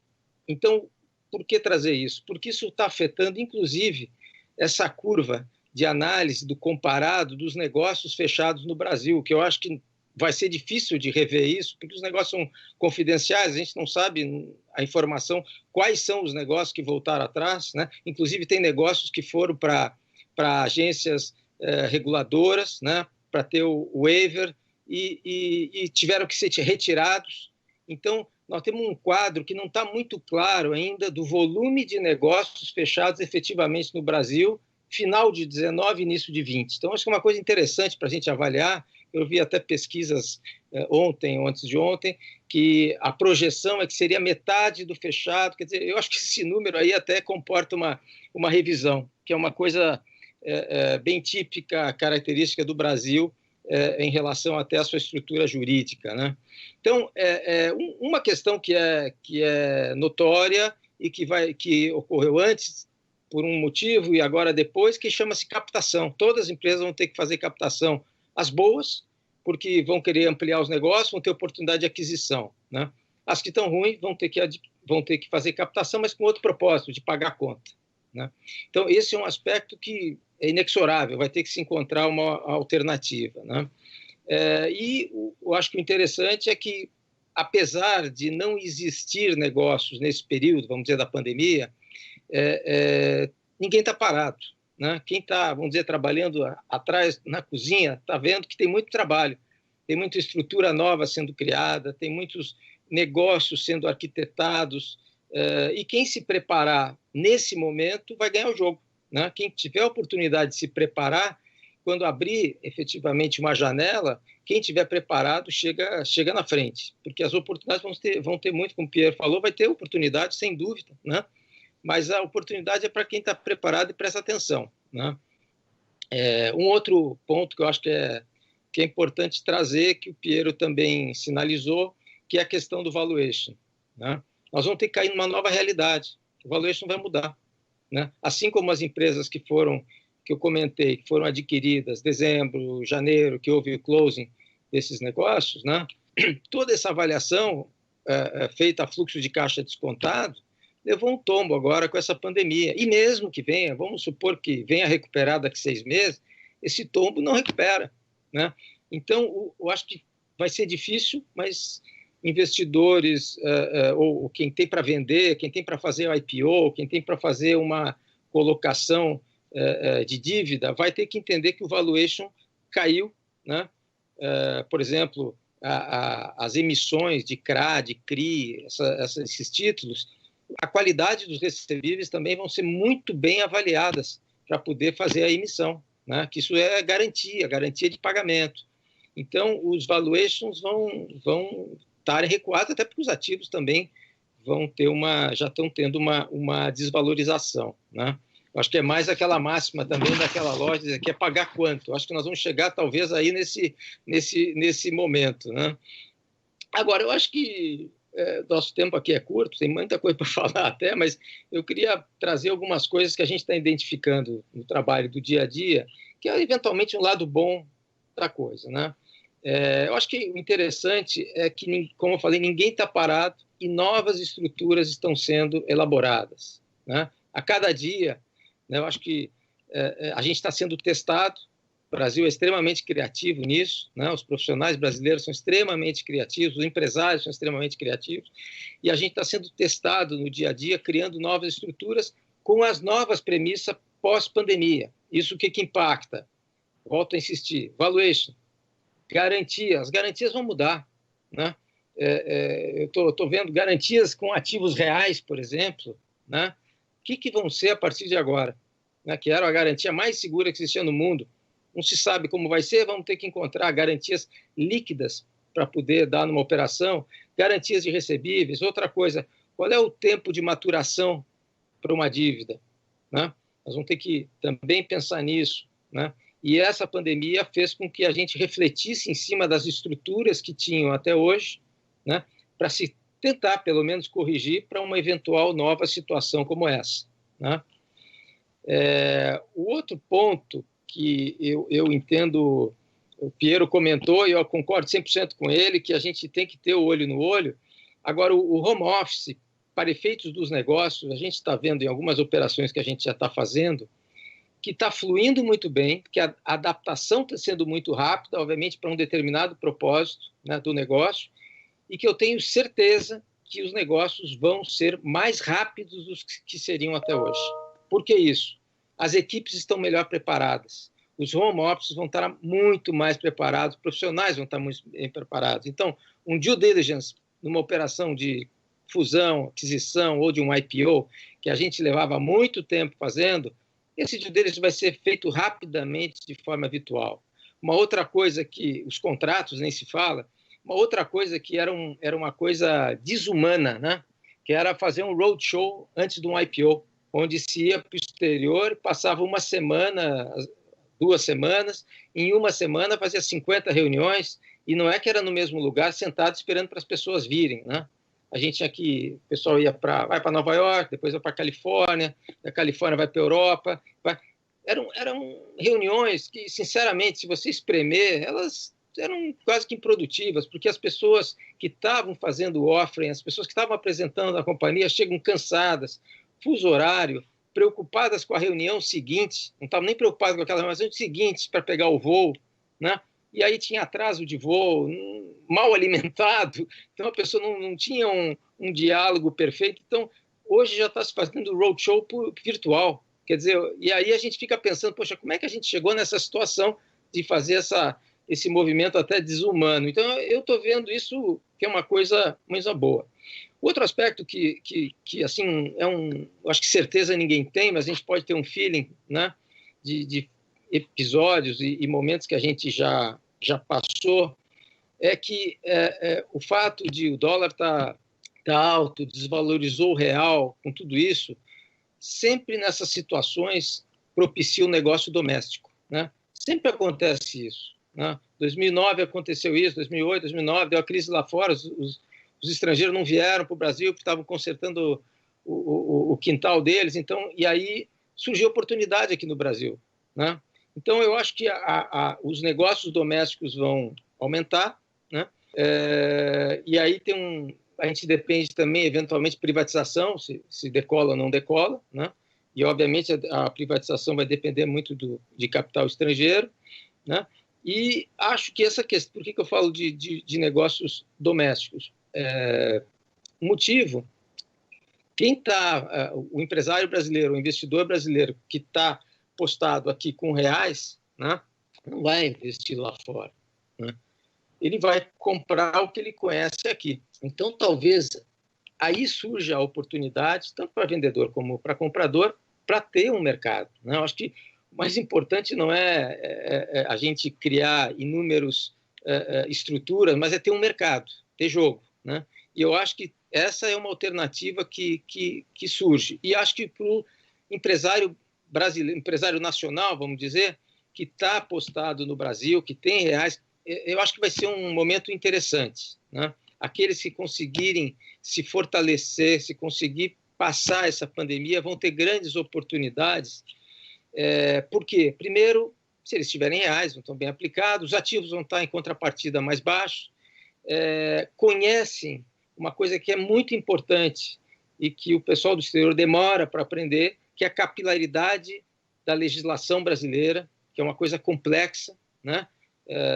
Então, por que trazer isso? Porque isso está afetando, inclusive, essa curva de análise do comparado dos negócios fechados no Brasil, que eu acho que vai ser difícil de rever isso, porque os negócios são confidenciais, a gente não sabe a informação, quais são os negócios que voltaram atrás, né? Inclusive tem negócios que foram para agências reguladoras, né? Para ter o waiver, e tiveram que ser retirados. Então, nós temos um quadro que não está muito claro ainda do volume de negócios fechados efetivamente no Brasil, final de 19 início de 20. Então, acho que é uma coisa interessante para a gente avaliar. Eu vi até pesquisas ontem, ou antes de ontem, que a projeção é que seria metade do fechado. Quer dizer, eu acho que esse número aí até comporta uma revisão, que é uma coisa bem típica, característica do Brasil, em relação até à sua estrutura jurídica, né? Então, uma questão que é notória e que ocorreu antes, por um motivo, e agora depois, que chama-se captação. Todas as empresas vão ter que fazer captação. As boas, porque vão querer ampliar os negócios, vão ter oportunidade de aquisição, né? As que estão ruins vão ter que fazer captação, mas com outro propósito, de pagar a conta, né? Então, esse é um aspecto que é inexorável, vai ter que se encontrar uma alternativa, né? E eu acho que o interessante é que, apesar de não existir negócios nesse período, vamos dizer, da pandemia, ninguém está parado, né? Quem está, vamos dizer, trabalhando atrás na cozinha, está vendo que tem muito trabalho, tem muita estrutura nova sendo criada, tem muitos negócios sendo arquitetados, e quem se preparar nesse momento vai ganhar o jogo, né? Quem tiver a oportunidade de se preparar, quando abrir efetivamente uma janela, quem tiver preparado chega na frente, porque as oportunidades vão ter muito, como o Pierre falou, vai ter oportunidade, sem dúvida, né? Mas a oportunidade é para quem está preparado e presta atenção, né? Um outro ponto que eu acho que é importante trazer, que o Piero também sinalizou, que é a questão do valuation, né? Nós vamos ter que cair numa nova realidade, o valuation vai mudar, né? Assim como as empresas que que eu comentei, que foram adquiridas em dezembro, janeiro, que houve o closing desses negócios, né? Toda essa avaliação feita a fluxo de caixa descontado levou um tombo agora com essa pandemia. E mesmo que venha, vamos supor que venha recuperar daqui a 6 meses, esse tombo não recupera, né? Então, eu acho que vai ser difícil, mas investidores, ou quem tem para vender, quem tem para fazer o IPO, quem tem para fazer uma colocação de dívida, vai ter que entender que o valuation caiu, né? Por exemplo, as emissões de CRA, de CRI, esses títulos, a qualidade dos recebíveis também vão ser muito bem avaliadas para poder fazer a emissão, né? Que isso é garantia de pagamento. Então, os valuations vão estar recuados, até porque os ativos também já estão tendo uma desvalorização, né? Eu acho que é mais aquela máxima também daquela loja, que é pagar quanto. Eu acho que nós vamos chegar, talvez, aí nesse momento, né? Agora, eu acho que nosso tempo aqui é curto, tem muita coisa para falar até, mas eu queria trazer algumas coisas que a gente está identificando no trabalho do dia a dia, que é, eventualmente, um lado bom da coisa, né? Eu acho que o interessante é que, como eu falei, ninguém está parado e novas estruturas estão sendo elaboradas, né? A cada dia, né, eu acho que a gente está sendo testado. O Brasil é extremamente criativo nisso, né? Os profissionais brasileiros são extremamente criativos, os empresários são extremamente criativos, e a gente está sendo testado no dia a dia, criando novas estruturas com as novas premissas pós-pandemia. Isso o que impacta? Volto a insistir, valuation, garantia. As garantias vão mudar, né? Eu estou vendo garantias com ativos reais, por exemplo, né? O que vão ser a partir de agora? Né? Que era a garantia mais segura que existia no mundo. Não se sabe como vai ser, vamos ter que encontrar garantias líquidas para poder dar numa operação, garantias de recebíveis. Outra coisa, qual é o tempo de maturação para uma dívida, né? Nós vamos ter que também pensar nisso, né? E essa pandemia fez com que a gente refletisse em cima das estruturas que tinham até hoje, né? Para se tentar, pelo menos, corrigir para uma eventual nova situação como essa, né? O outro ponto que eu entendo, o Piero comentou, e eu concordo 100% com ele, que a gente tem que ter o olho no olho. Agora, o home office, para efeitos dos negócios, a gente está vendo em algumas operações que a gente já está fazendo, que está fluindo muito bem, que a adaptação está sendo muito rápida, obviamente, para um determinado propósito, né, do negócio, e que eu tenho certeza que os negócios vão ser mais rápidos do que seriam até hoje. Por que isso? As equipes estão melhor preparadas, os home offices vão estar muito mais preparados, os profissionais vão estar muito bem preparados. Então, um due diligence numa operação de fusão, aquisição ou de um IPO, que a gente levava muito tempo fazendo, esse due diligence vai ser feito rapidamente de forma virtual. Uma outra coisa que os contratos nem se fala, uma outra coisa que era uma coisa desumana, né? Que era fazer um roadshow antes de um IPO, onde se ia para o exterior, passava uma semana, 2 semanas, em uma semana fazia 50 reuniões, e não é que era no mesmo lugar, sentado esperando para as pessoas virem, né? A gente tinha que, o pessoal vai para Nova York, depois vai para a Califórnia, da Califórnia vai para a Europa. Eram reuniões que, sinceramente, se você espremer, elas eram quase que improdutivas, porque as pessoas que estavam fazendo o offering, as pessoas que estavam apresentando a companhia, chegam cansadas, fuso horário, preocupadas com a reunião seguinte, não estavam nem preocupadas com aquela reunião seguinte para pegar o voo, né? E aí tinha atraso de voo, mal alimentado, então a pessoa não tinha um diálogo perfeito. Então, hoje já está se fazendo roadshow virtual. Quer dizer, e aí a gente fica pensando, poxa, como é que a gente chegou nessa situação de fazer esse movimento até desumano? Então, eu estou vendo isso que é uma coisa boa. Outro aspecto que assim, eu acho que certeza ninguém tem, mas a gente pode ter um feeling, né, de episódios e momentos que a gente já passou, é que o fato de o dólar tá alto, desvalorizou o real, com tudo isso, sempre nessas situações propicia o negócio doméstico, né? Sempre acontece isso, né? 2009 aconteceu isso, 2008, 2009, deu a crise lá fora, os estrangeiros não vieram para o Brasil porque estavam consertando o quintal deles, então, e aí surgiu oportunidade aqui no Brasil, né? Então, eu acho que os negócios domésticos vão aumentar, né? E aí a gente depende também, eventualmente, de privatização, se decola ou não decola, né? E, obviamente, a privatização vai depender muito de capital estrangeiro, né? E acho que essa questão... Por que eu falo de negócios domésticos? O motivo... o empresário brasileiro, o investidor brasileiro que está postado aqui com reais, né, não vai investir lá fora, né? Ele vai comprar o que ele conhece aqui. Então, talvez aí surja a oportunidade, tanto para vendedor como para comprador, para ter um mercado, né? Eu acho que o mais importante não é a gente criar inúmeras estruturas, mas é ter um mercado, ter jogo, né? E eu acho que essa é uma alternativa que surge. E acho que para o empresário brasileiro, empresário nacional, vamos dizer, que está apostado no Brasil, que tem reais, eu acho que vai ser um momento interessante, né? Aqueles que conseguirem se fortalecer, se conseguir passar essa pandemia, vão ter grandes oportunidades. Por quê? Primeiro, se eles tiverem reais, não estão bem aplicados, os ativos vão estar em contrapartida mais baixos, conhecem uma coisa que é muito importante e que o pessoal do exterior demora para aprender, que é a capilaridade da legislação brasileira, que é uma coisa complexa, né?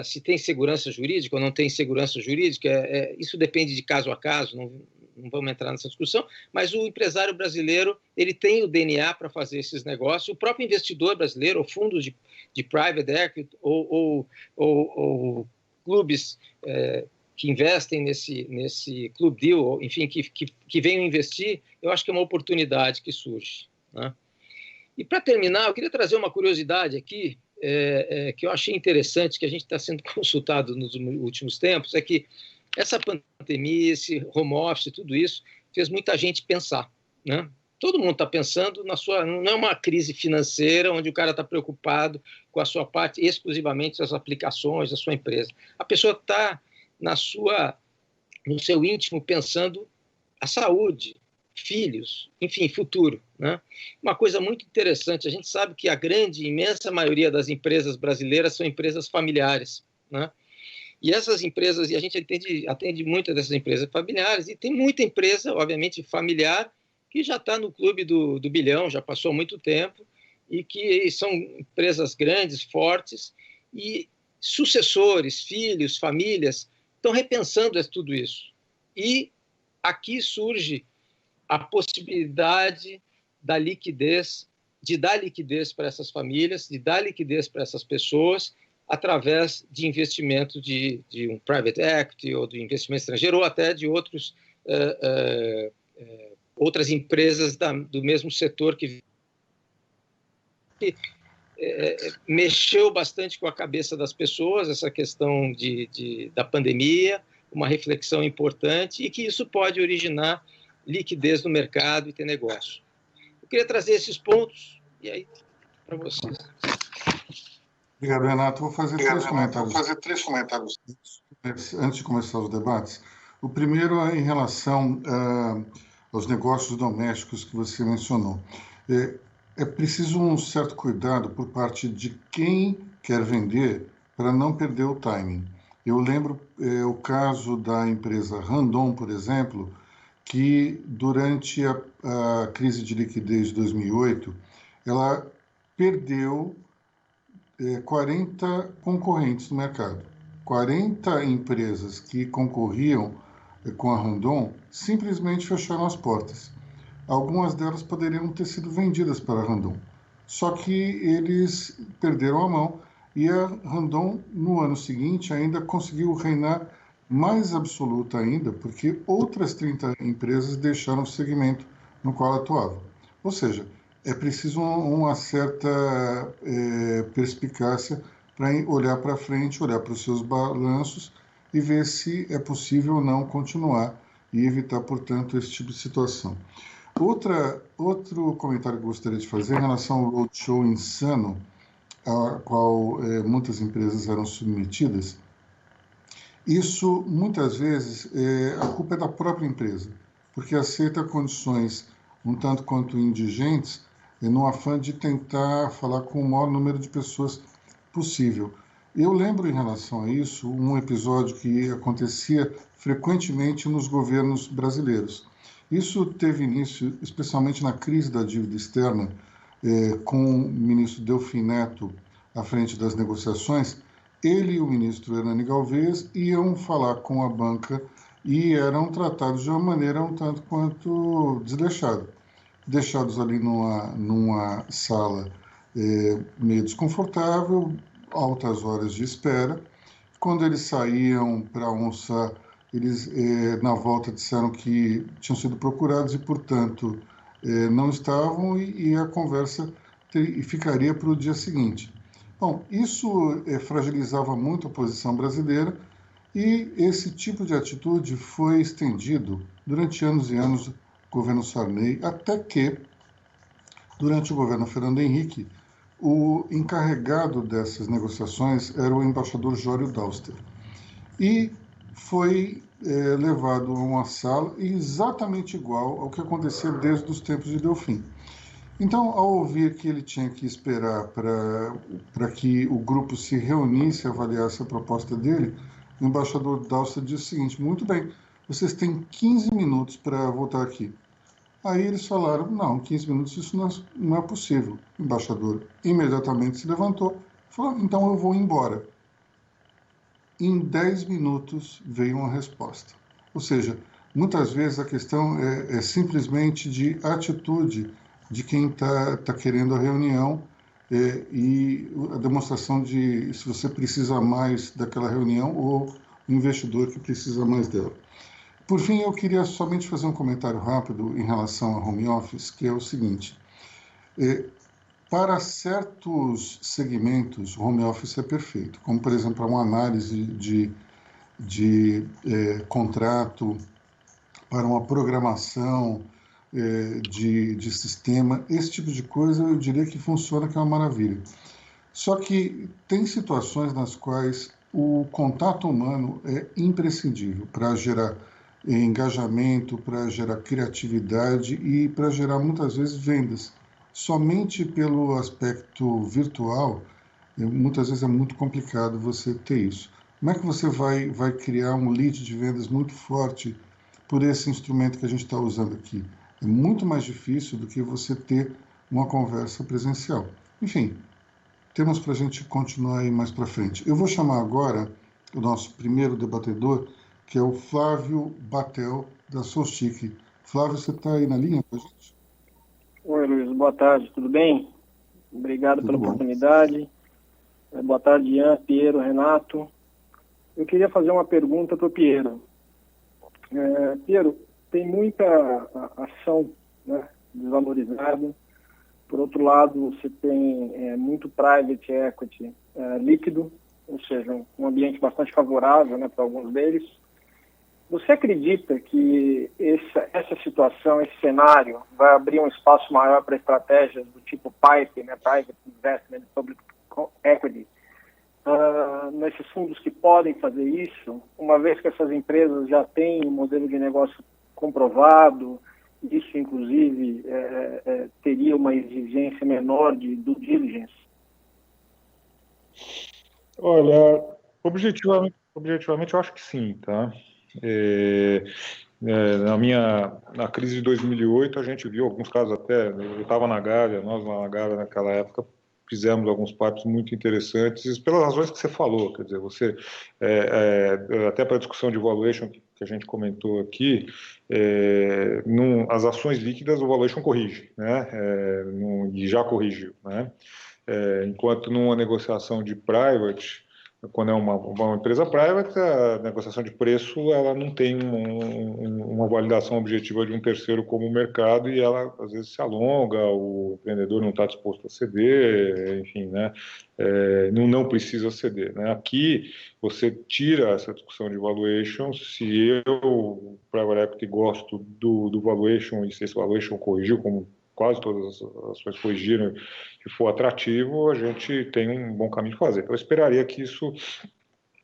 Se tem segurança jurídica ou não tem segurança jurídica, isso depende de caso a caso, não vamos entrar nessa discussão, mas o empresário brasileiro ele tem o DNA para fazer esses negócios, o próprio investidor brasileiro, ou fundos de private equity, ou clubes que investem nesse Club Deal, enfim, que venham investir, eu acho que é uma oportunidade que surge, né? E, para terminar, eu queria trazer uma curiosidade aqui, que eu achei interessante, que a gente está sendo consultado nos últimos tempos, é que essa pandemia, esse home office, tudo isso, fez muita gente pensar, né? Todo mundo está pensando não é uma crise financeira onde o cara está preocupado com a sua parte exclusivamente das aplicações da sua empresa. A pessoa está no seu íntimo pensando a saúde, filhos, enfim, futuro, né? Uma coisa muito interessante, a gente sabe que a grande, imensa maioria das empresas brasileiras são empresas familiares, né? E essas empresas, e a gente atende muitas dessas empresas familiares, e tem muita empresa, obviamente, familiar, que já está no clube do bilhão, já passou muito tempo, e que são empresas grandes, fortes, e sucessores, filhos, famílias, estão repensando tudo isso. E aqui surge a possibilidade da liquidez, de dar liquidez para essas famílias, de dar liquidez para essas pessoas, através de investimento de um private equity ou de investimento estrangeiro, ou até de outras empresas do mesmo setor que mexeu bastante com a cabeça das pessoas, essa questão da pandemia, uma reflexão importante, e que isso pode originar liquidez no mercado e ter negócio. Eu queria trazer esses pontos, e aí, para vocês. Obrigado, Renato. Vou fazer três comentários antes de começar os debates. O primeiro é em relação aos negócios domésticos que você mencionou. É preciso um certo cuidado por parte de quem quer vender para não perder o timing. Eu lembro o caso da empresa Randon, por exemplo, que durante a crise de liquidez de 2008, ela perdeu 40 concorrentes no mercado. 40 empresas que concorriam com a Randon simplesmente fecharam as portas. Algumas delas poderiam ter sido vendidas para a Randon, só que eles perderam a mão e a Randon, no ano seguinte, ainda conseguiu reinar mais absoluta ainda, porque outras 30 empresas deixaram o segmento no qual atuavam. Ou seja, é preciso uma certa perspicácia para olhar para frente, olhar para os seus balanços e ver se é possível ou não continuar e evitar, portanto, esse tipo de situação. Outro comentário que eu gostaria de fazer em relação ao roadshow insano, a qual muitas empresas eram submetidas. Isso, muitas vezes, a culpa é da própria empresa, porque aceita condições um tanto quanto indigentes no afã de tentar falar com o maior número de pessoas possível. Eu lembro, em relação a isso, um episódio que acontecia frequentemente nos governos brasileiros. Isso teve início especialmente na crise da dívida externa, com o ministro Delfim Neto à frente das negociações. Ele e o ministro Hernani Galvez iam falar com a banca e eram tratados de uma maneira um tanto quanto desleixada. Deixados ali numa sala meio desconfortável, altas horas de espera. Quando eles saíam para almoçar, eles, na volta, disseram que tinham sido procurados e, portanto, não estavam, e a conversa ficaria para o dia seguinte. Bom, isso fragilizava muito a posição brasileira, e esse tipo de atitude foi estendido durante anos e anos do governo Sarney, até que, durante o governo Fernando Henrique, o encarregado dessas negociações era o embaixador Jório Dauster. E foi levado a uma sala exatamente igual ao que acontecia desde os tempos de Delfim. Então, ao ouvir que ele tinha que esperar para que o grupo se reunisse e avaliasse a proposta dele, o embaixador Dauster disse o seguinte: muito bem, vocês têm 15 minutos para voltar aqui. Aí eles falaram: não, 15 minutos, isso não é possível. O embaixador imediatamente se levantou e falou: então eu vou embora. Em 10 minutos veio uma resposta. Ou seja, muitas vezes a questão é simplesmente de atitude de quem está querendo a reunião, e a demonstração de se você precisa mais daquela reunião ou o investidor que precisa mais dela. Por fim, eu queria somente fazer um comentário rápido em relação a home office, que é o seguinte: para certos segmentos, o home office é perfeito, como, por exemplo, uma análise de contrato, para uma programação de sistema, esse tipo de coisa eu diria que funciona, que é uma maravilha. Só que tem situações nas quais o contato humano é imprescindível para gerar engajamento, para gerar criatividade e para gerar, muitas vezes, vendas. Somente pelo aspecto virtual, muitas vezes é muito complicado você ter isso. Como é que você vai criar um lead de vendas muito forte por esse instrumento que a gente está usando aqui? É muito mais difícil do que você ter uma conversa presencial. Enfim, temos para a gente continuar aí mais para frente. Eu vou chamar agora o nosso primeiro debatedor, que é o Flávio Batel, da Solstic. Flávio, você está aí na linha com a gente? Oi, Luiz, boa tarde, tudo bem? Obrigado pela oportunidade. Boa tarde, Ian, Piero, Renato. Eu queria fazer uma pergunta para o Piero. Piero, tem muita ação, né, desvalorizada. Por outro lado, você tem muito private equity líquido, ou seja, um ambiente bastante favorável, né, para alguns deles. Você acredita que essa situação, esse cenário, vai abrir um espaço maior para estratégias do tipo PIPE, né, Private Investment, Public Equity, nesses fundos que podem fazer isso, uma vez que essas empresas já têm um modelo de negócio comprovado, isso inclusive teria uma exigência menor de due diligence? Olha, objetivamente eu acho que sim, tá? Na crise de 2008 a gente viu alguns casos, até eu estava na Gávea, nós lá na Gávea naquela época fizemos alguns papos muito interessantes pelas razões que você falou, quer dizer, você até para a discussão de valuation que a gente comentou aqui, as ações líquidas o valuation corrige, né? E já corrigiu, né? Enquanto numa negociação de private, quando é uma empresa private, a negociação de preço ela não tem uma validação objetiva de um terceiro como o mercado, e ela às vezes se alonga, o vendedor não está disposto a ceder, enfim, né? Não precisa ceder, né? Aqui você tira essa discussão de valuation. Se eu, private equity, gosto do valuation, e se esse valuation corrigiu, como quase todas as ações corrigiram, que for atrativo, a gente tem um bom caminho de fazer. Então, eu esperaria que isso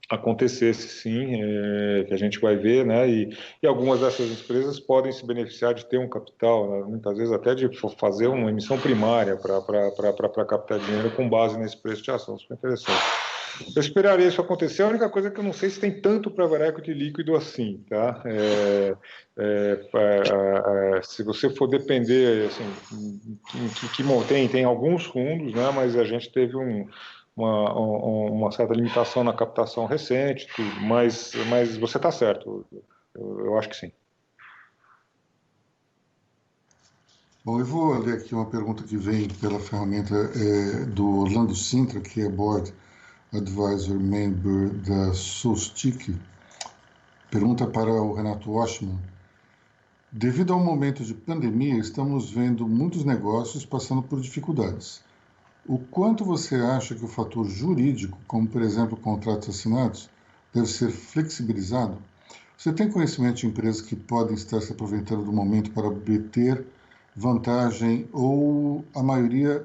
acontecesse sim, que a gente vai ver, né? E algumas dessas empresas podem se beneficiar de ter um capital, né, muitas vezes até de fazer uma emissão primária para captar dinheiro com base nesse preço de ação. Isso é interessante. Eu esperaria isso acontecer. A única coisa é que eu não sei se tem tanto private equity líquido assim, tá? Se você for depender, assim, tem alguns fundos, né? Mas a gente teve uma certa limitação na captação recente, tudo, mas você está certo, eu acho que sim. Bom, eu vou ler aqui uma pergunta que vem pela ferramenta do Orlando Sintra, que é Board Advisor Member da Solstic. Pergunta para o Renato Oshman. Devido ao momento de pandemia, estamos vendo muitos negócios passando por dificuldades. O quanto você acha que o fator jurídico, como por exemplo contratos assinados, deve ser flexibilizado? Você tem conhecimento de empresas que podem estar se aproveitando do momento para obter vantagem ou a maioria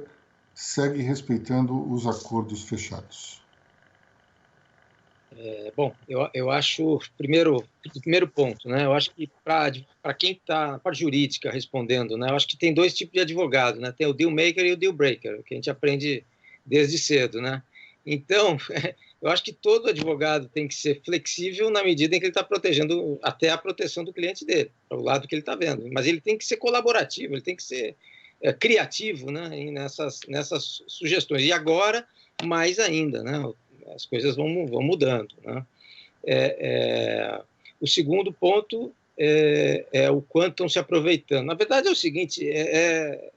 segue respeitando os acordos fechados? Bom, eu acho, primeiro ponto, né? Eu acho que para quem está na parte jurídica respondendo, né? Eu acho que tem dois tipos de advogado, né? Tem o deal maker e o deal breaker, que a gente aprende desde cedo, né? Então, eu acho que todo advogado tem que ser flexível na medida em que ele está protegendo até a proteção do cliente dele, para o lado que ele está vendo. Mas ele tem que ser colaborativo, ele tem que ser criativo, né? Nessas sugestões. E agora, mais ainda, né? As coisas vão mudando, né? O segundo ponto é o quanto estão se aproveitando. Na verdade, é o seguinte, é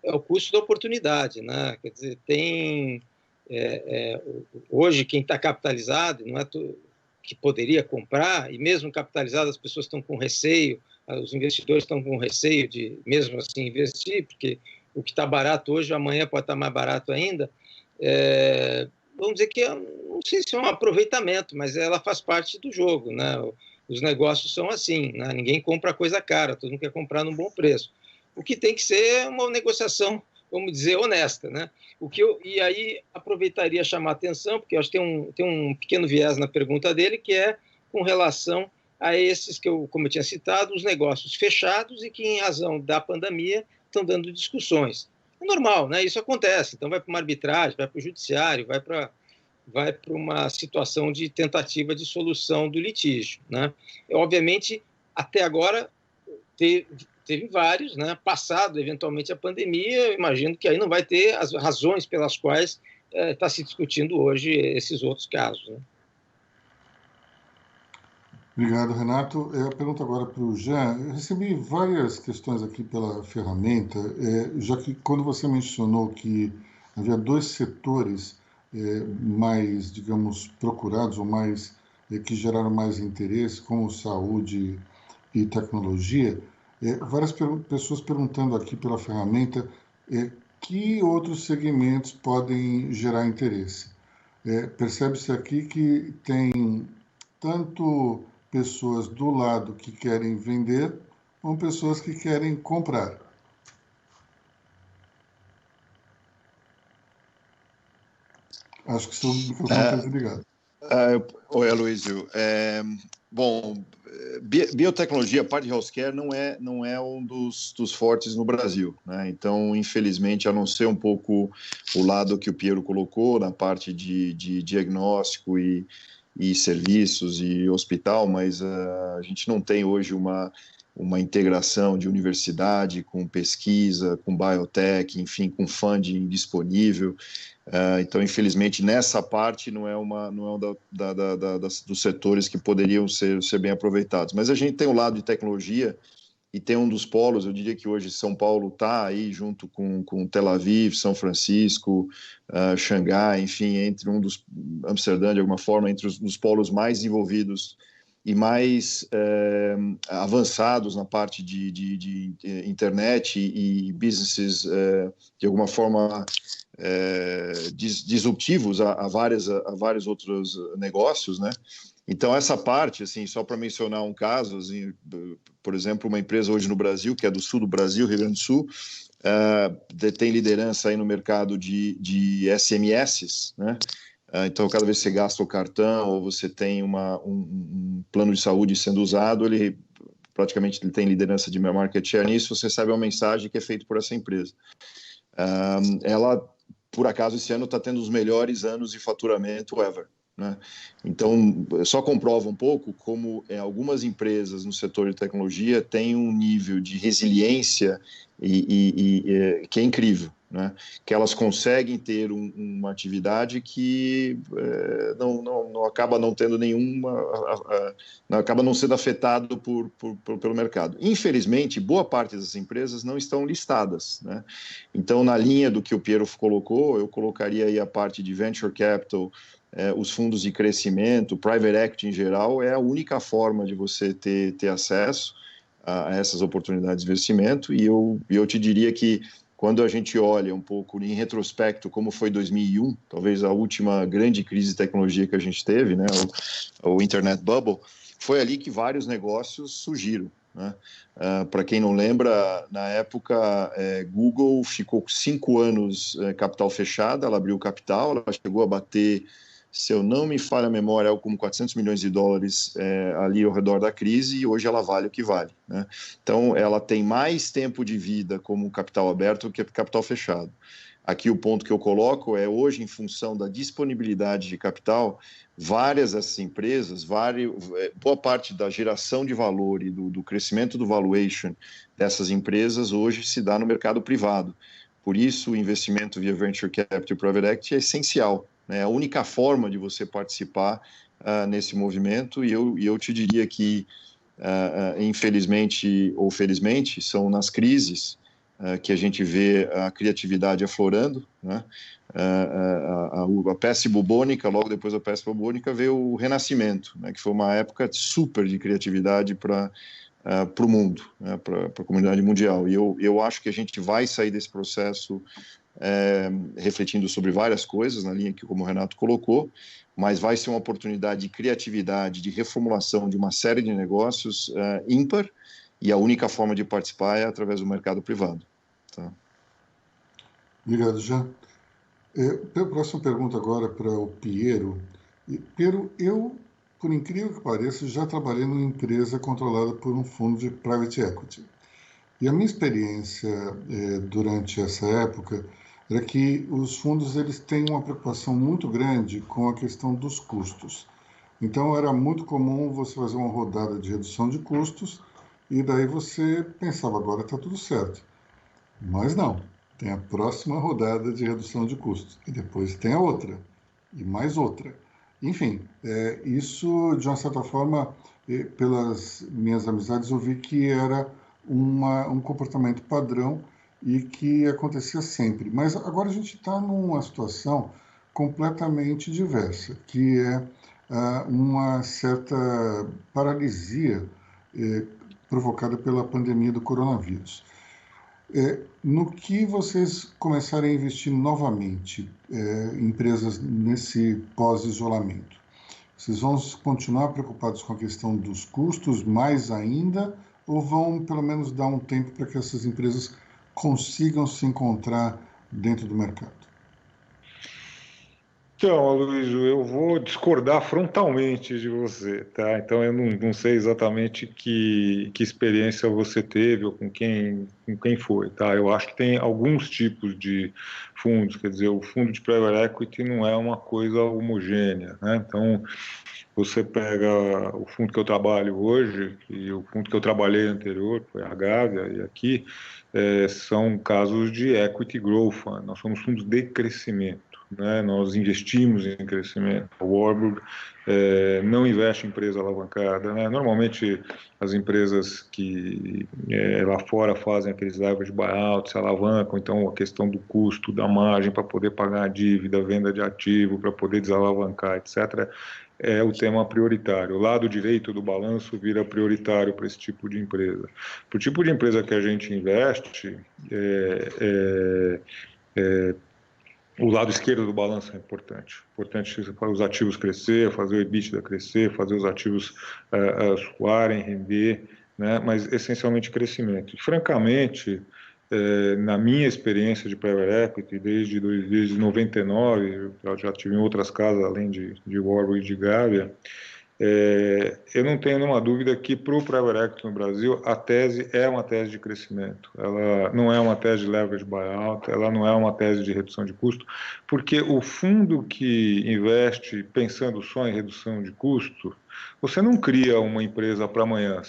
o custo da oportunidade, né? Quer dizer, hoje quem está capitalizado, não é que poderia comprar, e mesmo capitalizado as pessoas estão com receio, os investidores estão com receio de, mesmo assim, investir, porque o que está barato hoje, amanhã pode estar mais barato ainda. Vamos dizer que, não sei se é um aproveitamento, mas ela faz parte do jogo, né? Os negócios são assim, né? Ninguém compra coisa cara, todo mundo quer comprar num bom preço. O que tem que ser uma negociação, vamos dizer, honesta, né? E aí aproveitaria chamar a atenção, porque eu acho que tem um pequeno viés na pergunta dele, que é com relação a esses que como eu tinha citado, os negócios fechados e que, em razão da pandemia, estão dando discussões. É normal, né? Isso acontece. Então vai para uma arbitragem, vai para o judiciário, vai para uma situação de tentativa de solução do litígio, né? Obviamente, até agora teve vários, né? Passado eventualmente a pandemia, eu imagino que aí não vai ter as razões pelas quais está se discutindo hoje esses outros casos, né? Obrigado, Renato. Eu pergunto agora para o Jean. Eu recebi várias questões aqui pela ferramenta, já que quando você mencionou que havia dois setores mais, digamos, procurados ou mais que geraram mais interesse, como saúde e tecnologia, várias pessoas perguntando aqui pela ferramenta que outros segmentos podem gerar interesse. Percebe-se aqui que tem tanto pessoas do lado que querem vender, como pessoas que querem comprar. Acho que seu microfone está desligado. Oi, Aloysio. Bom, biotecnologia, a parte de healthcare, não é um dos fortes no Brasil, né? Então, infelizmente, a não ser um pouco o lado que o Piero colocou, na parte de diagnóstico e serviços e hospital, mas a gente não tem hoje uma integração de universidade com pesquisa, com biotech, enfim, com funding disponível. Então, infelizmente, nessa parte não é dos setores que poderiam ser bem aproveitados. Mas a gente tem o lado de tecnologia e tem um dos polos, eu diria que hoje São Paulo está aí junto com Tel Aviv, São Francisco, Xangai, enfim, Amsterdã, de alguma forma, entre os polos mais envolvidos e mais avançados na parte de internet e businesses, de alguma forma, disruptivos a vários outros negócios, né? Então, essa parte, assim, só para mencionar um caso, assim, por exemplo, uma empresa hoje no Brasil, que é do sul do Brasil, Rio Grande do Sul, tem liderança aí no mercado de SMS, né? Então, cada vez que você gasta o cartão ou você tem um plano de saúde sendo usado, ele praticamente tem liderança de market share nisso, você recebe uma mensagem que é feita por essa empresa. Ela, por acaso, esse ano está tendo os melhores anos de faturamento ever, né? Então, só comprova um pouco como algumas empresas no setor de tecnologia têm um nível de resiliência que é incrível, né? Que elas conseguem ter uma atividade que não acaba não tendo acaba não sendo afetado pelo mercado. Infelizmente, boa parte das empresas não estão listadas, né? Então, na linha do que o Piero colocou, eu colocaria aí a parte de venture capital, os fundos de crescimento, private equity em geral, é a única forma de você ter acesso a essas oportunidades de investimento, e eu te diria que quando a gente olha um pouco em retrospecto como foi 2001, talvez a última grande crise de tecnologia que a gente teve, né, o Internet Bubble, foi ali que vários negócios surgiram, né? Para quem não lembra, na época, Google ficou 5 anos capital fechada, ela abriu capital, ela chegou a bater, se eu não me falha a memória, algo como 400 milhões de dólares ali ao redor da crise, e hoje ela vale o que vale, né? Então, ela tem mais tempo de vida como capital aberto do que capital fechado. Aqui o ponto que eu coloco é, hoje, em função da disponibilidade de capital, várias dessas empresas, boa parte da geração de valor e do crescimento do valuation dessas empresas hoje se dá no mercado privado. Por isso, o investimento via Venture Capital e Private Equity é essencial. É a única forma de você participar nesse movimento, e eu te diria que, infelizmente ou felizmente, são nas crises que a gente vê a criatividade aflorando, né? A peste bubônica, logo depois da peste bubônica, veio o Renascimento, né? Que foi uma época super de criatividade para o mundo, né? Para a comunidade mundial. E eu acho que a gente vai sair desse processo refletindo sobre várias coisas, na linha que, como o Renato colocou, mas vai ser uma oportunidade de criatividade, de reformulação de uma série de negócios ímpar, e a única forma de participar é através do mercado privado. Tá? Obrigado, Jean. A próxima pergunta agora para o Piero. Piero, eu, por incrível que pareça, já trabalhei numa empresa controlada por um fundo de private equity. E a minha experiência durante essa época era que os fundos eles têm uma preocupação muito grande com a questão dos custos. Então, era muito comum você fazer uma rodada de redução de custos e daí você pensava, agora está tudo certo. Mas não, tem a próxima rodada de redução de custos e depois tem a outra e mais outra. Enfim, isso, de uma certa forma, pelas minhas amizades, eu vi que era um comportamento padrão e que acontecia sempre. Mas agora a gente está numa situação completamente diversa, que é uma certa paralisia provocada pela pandemia do coronavírus. No que vocês começarem a investir novamente, empresas nesse pós-isolamento, vocês vão continuar preocupados com a questão dos custos mais ainda, ou vão pelo menos dar um tempo para que essas empresas consigam se encontrar dentro do mercado? Então, Aloysio, eu vou discordar frontalmente de você, tá? Então, eu não sei exatamente que experiência você teve ou com quem foi, tá? Eu acho que tem alguns tipos de fundos, quer dizer, o fundo de private equity não é uma coisa homogênea, né? Então, você pega o fundo que eu trabalho hoje e o fundo que eu trabalhei anterior, que foi a Gávea, e aqui são casos de equity growth fund. Nós somos fundos de crescimento, né? Nós investimos em crescimento. O Warburg não investe em empresa alavancada, né? Normalmente as empresas que lá fora fazem aqueles leverage buyout, se alavancam, então a questão do custo, da margem para poder pagar a dívida, venda de ativo, para poder desalavancar, etc., é o tema prioritário. O lado direito do balanço vira prioritário para esse tipo de empresa. Para o tipo de empresa que a gente investe, o lado esquerdo do balanço é importante. Importante para os ativos crescer, fazer o EBITDA crescer, fazer os ativos suarem, render, né? Mas essencialmente crescimento. E, francamente, na minha experiência de private equity, desde 99, eu já tive em outras casas, além de Warburg e de Gávea, eu não tenho nenhuma dúvida que para o private equity no Brasil, a tese é uma tese de crescimento. Ela não é uma tese de leverage buyout, ela não é uma tese de redução de custo, porque o fundo que investe pensando só em redução de custo, você não cria uma empresa para amanhã,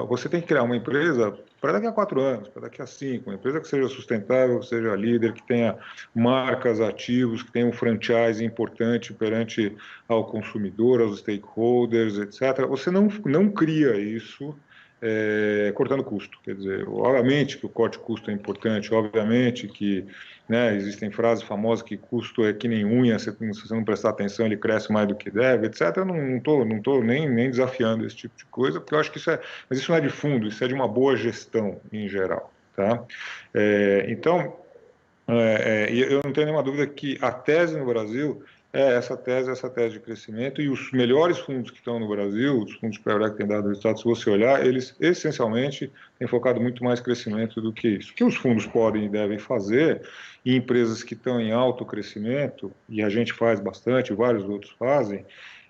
você tem que criar uma empresa para daqui a 4 anos, para daqui a 5, uma empresa que seja sustentável, que seja líder, que tenha marcas, ativos, que tenha um franchise importante perante ao consumidor, aos stakeholders, etc. Você não cria isso cortando custo. Quer dizer, obviamente que o corte de custo é importante, obviamente que, né, existem frases famosas que custo é que nem unha, se você não prestar atenção ele cresce mais do que deve, etc. Eu não estou nem desafiando esse tipo de coisa, porque eu acho que mas isso não é de fundo, isso é de uma boa gestão em geral. Tá? Então, eu não tenho nenhuma dúvida que a tese no Brasil é essa tese de crescimento, e os melhores fundos que estão no Brasil, os fundos de private equity que têm dado resultados, se você olhar, eles essencialmente têm focado muito mais crescimento do que isso. O que os fundos podem e devem fazer, e empresas que estão em alto crescimento, e a gente faz bastante, vários outros fazem,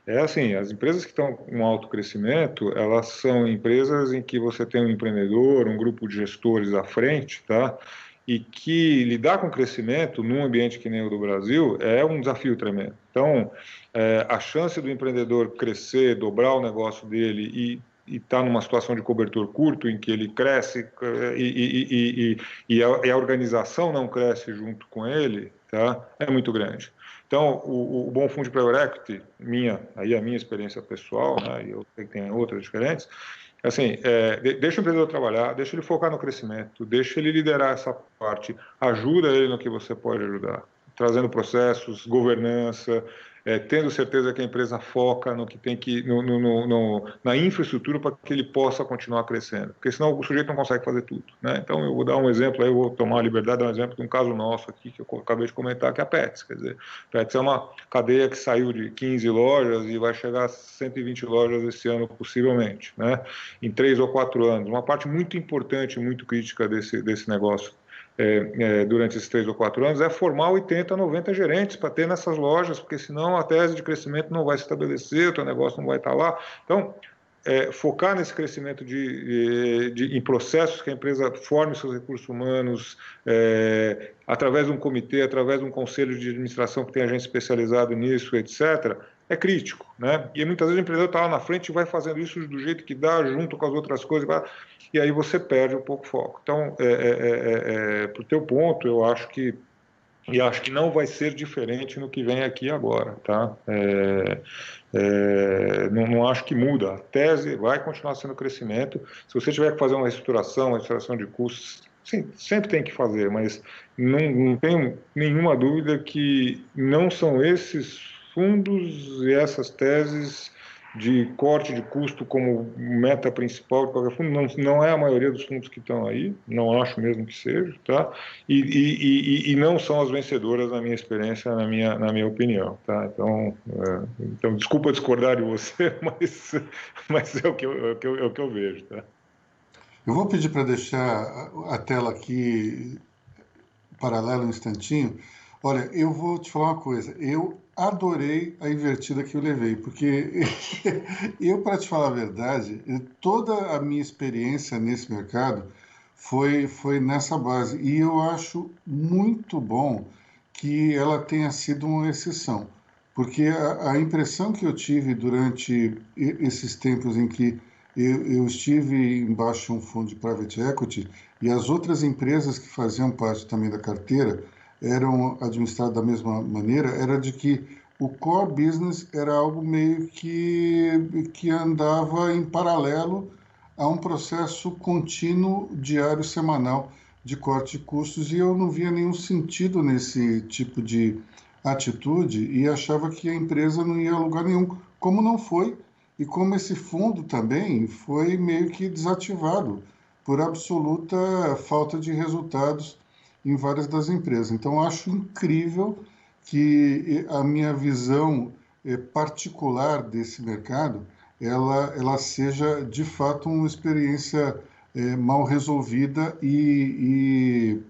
assim, as empresas que estão com alto crescimento, elas são empresas em que você tem um empreendedor, um grupo de gestores à frente, tá? E que lidar com crescimento num ambiente que nem o do Brasil é um desafio tremendo. Então, a chance do empreendedor crescer, dobrar o negócio dele e estar numa situação de cobertor curto, em que ele cresce e a organização não cresce junto com ele, tá? É muito grande. Então, o bom fundo de private equity, a minha experiência pessoal, né, e eu sei que tem outras diferentes, assim, deixa o empreendedor trabalhar, deixa ele focar no crescimento, deixa ele liderar essa parte, ajuda ele no que você pode ajudar, trazendo processos, governança, tendo certeza que a empresa foca no que tem que na infraestrutura para que ele possa continuar crescendo, porque senão o sujeito não consegue fazer tudo, né? Então eu vou dar um exemplo, aí eu vou tomar a liberdade de dar um exemplo de um caso nosso aqui que eu acabei de comentar, que é a Pets. Quer dizer, a Pets é uma cadeia que saiu de 15 lojas e vai chegar a 120 lojas esse ano possivelmente, né? Em 3 ou 4 anos, uma parte muito importante, muito crítica desse negócio. Durante esses 3 ou 4 anos, é formar 80, 90 gerentes para ter nessas lojas, porque senão a tese de crescimento não vai se estabelecer, o teu negócio não vai estar lá. Então, focar nesse crescimento em processos que a empresa forme seus recursos humanos, através de um comitê, através de um conselho de administração que tem gente especializado nisso, etc., é crítico, né? E muitas vezes o empreendedor está lá na frente e vai fazendo isso do jeito que dá, junto com as outras coisas, e aí você perde um pouco o foco. Então, para o teu ponto, eu acho que não vai ser diferente no que vem aqui agora, tá? Não acho que muda. A tese vai continuar sendo crescimento. Se você tiver que fazer uma reestruturação de custos, sim, sempre tem que fazer, mas não tenho nenhuma dúvida que não são esses fundos e essas teses de corte de custo como meta principal de qualquer fundo, não é a maioria dos fundos que estão aí, não acho mesmo que seja, tá? E não são as vencedoras na minha experiência, na minha opinião, tá? Então desculpa discordar de você, mas é o que eu vejo, tá? Eu vou pedir para deixar a tela aqui paralela um instantinho. Olha, eu vou te falar uma coisa, eu adorei a invertida que eu levei, porque para te falar a verdade, toda a minha experiência nesse mercado foi nessa base, e eu acho muito bom que ela tenha sido uma exceção, porque a impressão que eu tive durante esses tempos em que eu estive embaixo de um fundo de private equity e as outras empresas que faziam parte também da carteira eram administradas da mesma maneira, era de que o core business era algo meio que andava em paralelo a um processo contínuo, diário, semanal, de corte de custos, e eu não via nenhum sentido nesse tipo de atitude e achava que a empresa não ia a lugar nenhum, como não foi, e como esse fundo também foi meio que desativado por absoluta falta de resultados em várias das empresas. Então, eu acho incrível que a minha visão particular desse mercado, ela seja, de fato, uma experiência mal resolvida e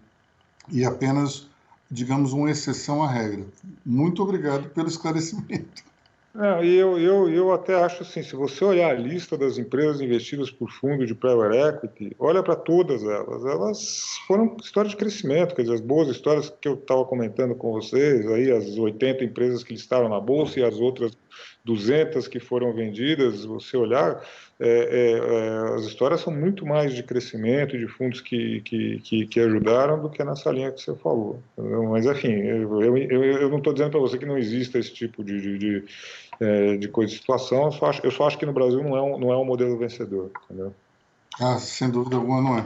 apenas, digamos, uma exceção à regra. Muito obrigado pelo esclarecimento. Eu até acho assim, se você olhar a lista das empresas investidas por fundo de private equity, olha para todas elas foram histórias de crescimento, quer dizer, as boas histórias que eu estava comentando com vocês, aí as 80 empresas que listaram na bolsa e as outras 200 que foram vendidas, você olhar, as histórias são muito mais de crescimento, de fundos que ajudaram do que nessa linha que você falou. Entendeu? Mas, enfim, eu não estou dizendo para você que não exista esse tipo de coisa de situação, eu só acho que no Brasil não é um modelo vencedor. Entendeu? Sem dúvida alguma não é.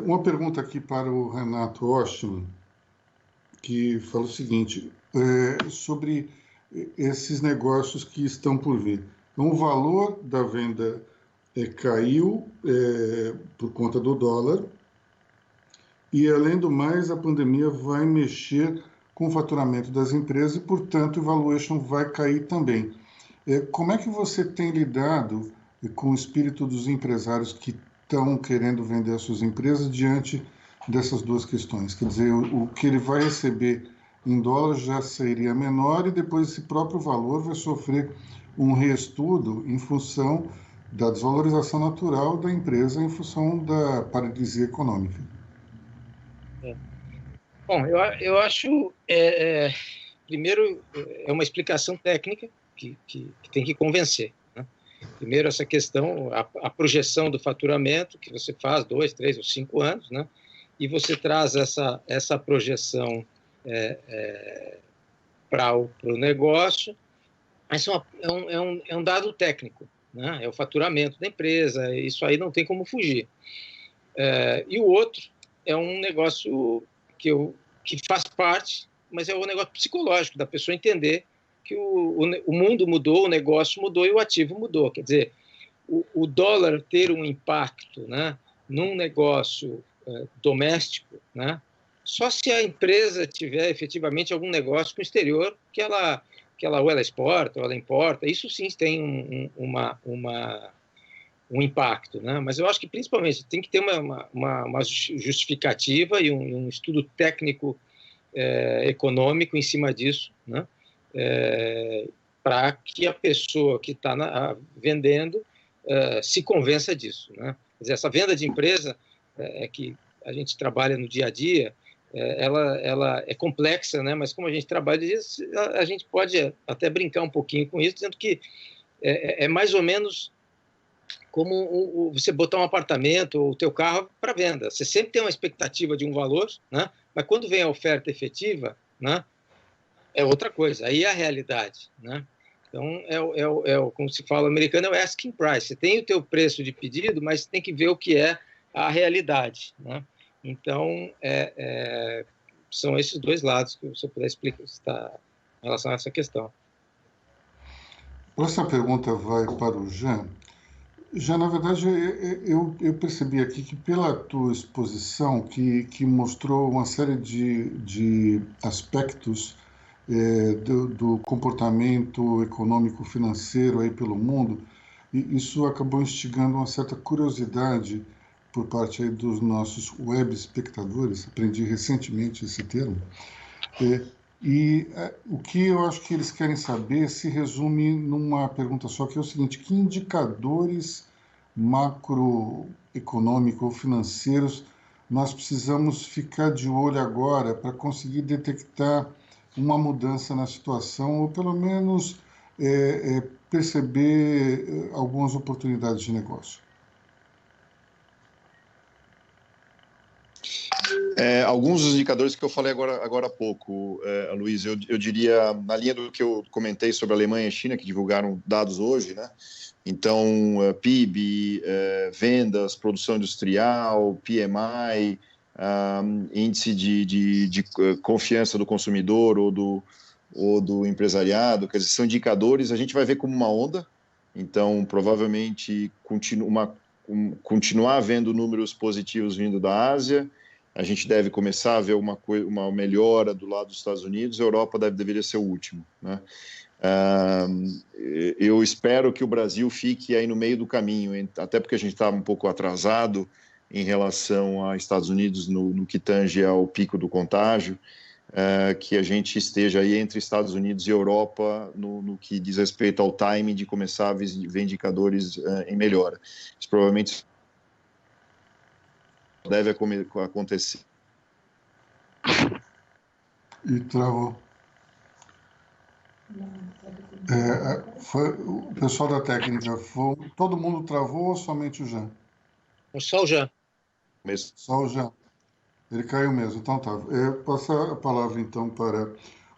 Uma pergunta aqui para o Renato Ostman, que fala o seguinte, sobre esses negócios que estão por vir. Então, o valor da venda caiu por conta do dólar e, além do mais, a pandemia vai mexer com o faturamento das empresas e, portanto, o valuation vai cair também. Como é que você tem lidado com o espírito dos empresários que estão querendo vender as suas empresas diante dessas duas questões? Quer dizer, o que ele vai receber em dólar já seria menor e depois esse próprio valor vai sofrer um reestudo em função da desvalorização natural da empresa em função da paralisia econômica. Bom, eu acho, primeiro, é uma explicação técnica que tem que convencer. Né? Primeiro, essa questão, a projeção do faturamento, que você faz 2, 3 ou 5 anos, né? E você traz essa projeção para o negócio, mas é um dado técnico, né? É o faturamento da empresa, isso aí não tem como fugir. E o outro é um negócio que faz parte, mas é um negócio psicológico, da pessoa entender que o mundo mudou, o negócio mudou e o ativo mudou. Quer dizer, o dólar ter um impacto, né, num negócio doméstico, né, só se a empresa tiver efetivamente algum negócio com o exterior que ela ou ela exporta ou ela importa, isso sim tem um impacto, né? Mas eu acho que principalmente tem que ter uma justificativa e um estudo técnico econômico em cima disso, né? Para que a pessoa que está vendendo se convença disso, né? Quer dizer, essa venda de empresa que a gente trabalha no dia a dia, ela é complexa, né? Mas como a gente trabalha disso, a gente pode até brincar um pouquinho com isso, dizendo que é mais ou menos como você botar um apartamento ou o teu carro para venda. Você sempre tem uma expectativa de um valor, né? Mas quando vem a oferta efetiva, né, é outra coisa. Aí é a realidade, né? Então, como se fala americano, é o asking price. Você tem o teu preço de pedido, mas tem que ver o que é a realidade, né? Então, são esses dois lados que você puder explicar em relação a essa questão. A próxima pergunta vai para o Jean. Já, na verdade, eu percebi aqui que pela tua exposição, que mostrou uma série de aspectos do comportamento econômico-financeiro aí pelo mundo, e isso acabou instigando uma certa curiosidade por parte aí dos nossos web espectadores, aprendi recentemente esse termo, o que eu acho que eles querem saber se resume numa pergunta só, que é o seguinte: que indicadores macroeconômicos ou financeiros nós precisamos ficar de olho agora para conseguir detectar uma mudança na situação ou pelo menos perceber algumas oportunidades de negócio? Alguns dos indicadores que eu falei agora há pouco, Luiz, eu diria, na linha do que eu comentei sobre a Alemanha e a China, que divulgaram dados hoje, né? Então, PIB, vendas, produção industrial, PMI, índice de confiança do consumidor ou do empresariado, quer dizer, são indicadores, a gente vai ver como uma onda, então, provavelmente, continuar vendo números positivos vindo da Ásia. A gente deve começar a ver uma melhora do lado dos Estados Unidos, a Europa deveria ser o último, né? Eu espero que o Brasil fique aí no meio do caminho, até porque a gente está um pouco atrasado em relação a Estados Unidos no que tange ao pico do contágio, que a gente esteja aí entre Estados Unidos e Europa no que diz respeito ao timing de começar a ver indicadores em melhora. Isso provavelmente deve acontecer. E travou. O pessoal da técnica, todo mundo travou ou somente o Jean? Só o Jean. Só o Jean. Ele caiu mesmo. Então tá. Passar a palavra então para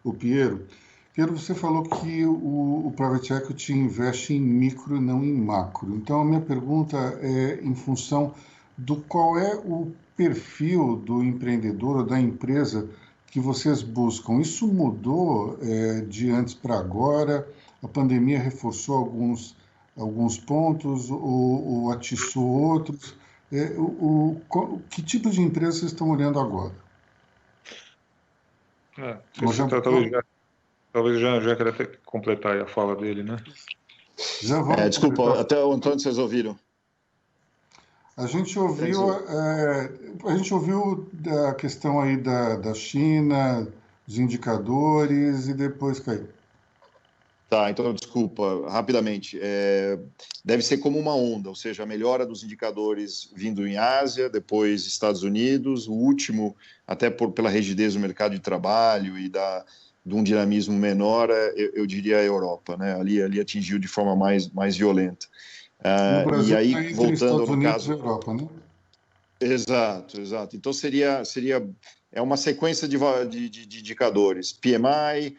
o Piero. Piero, você falou que o Private Equity investe em micro e não em macro. Então a minha pergunta é em função do qual é o perfil do empreendedor ou da empresa que vocês buscam. Isso mudou de antes para agora? A pandemia reforçou alguns pontos ou atiçou outros? Que tipo de empresa vocês estão olhando agora? Talvez já queria até completar a fala dele, né? Desculpa, até o Antônio vocês ouviram. A gente ouviu a questão aí da China, dos indicadores, e depois caiu. Tá, então desculpa, rapidamente. Deve ser como uma onda, ou seja, a melhora dos indicadores vindo em Ásia, depois Estados Unidos, o último, até pela rigidez do mercado de trabalho e de um dinamismo menor, eu diria a Europa, né? Ali atingiu de forma mais violenta. No Brasil, e aí, voltando Estados no Unidos caso... e Europa, né? Exato. Então seria uma sequência de indicadores: PMI,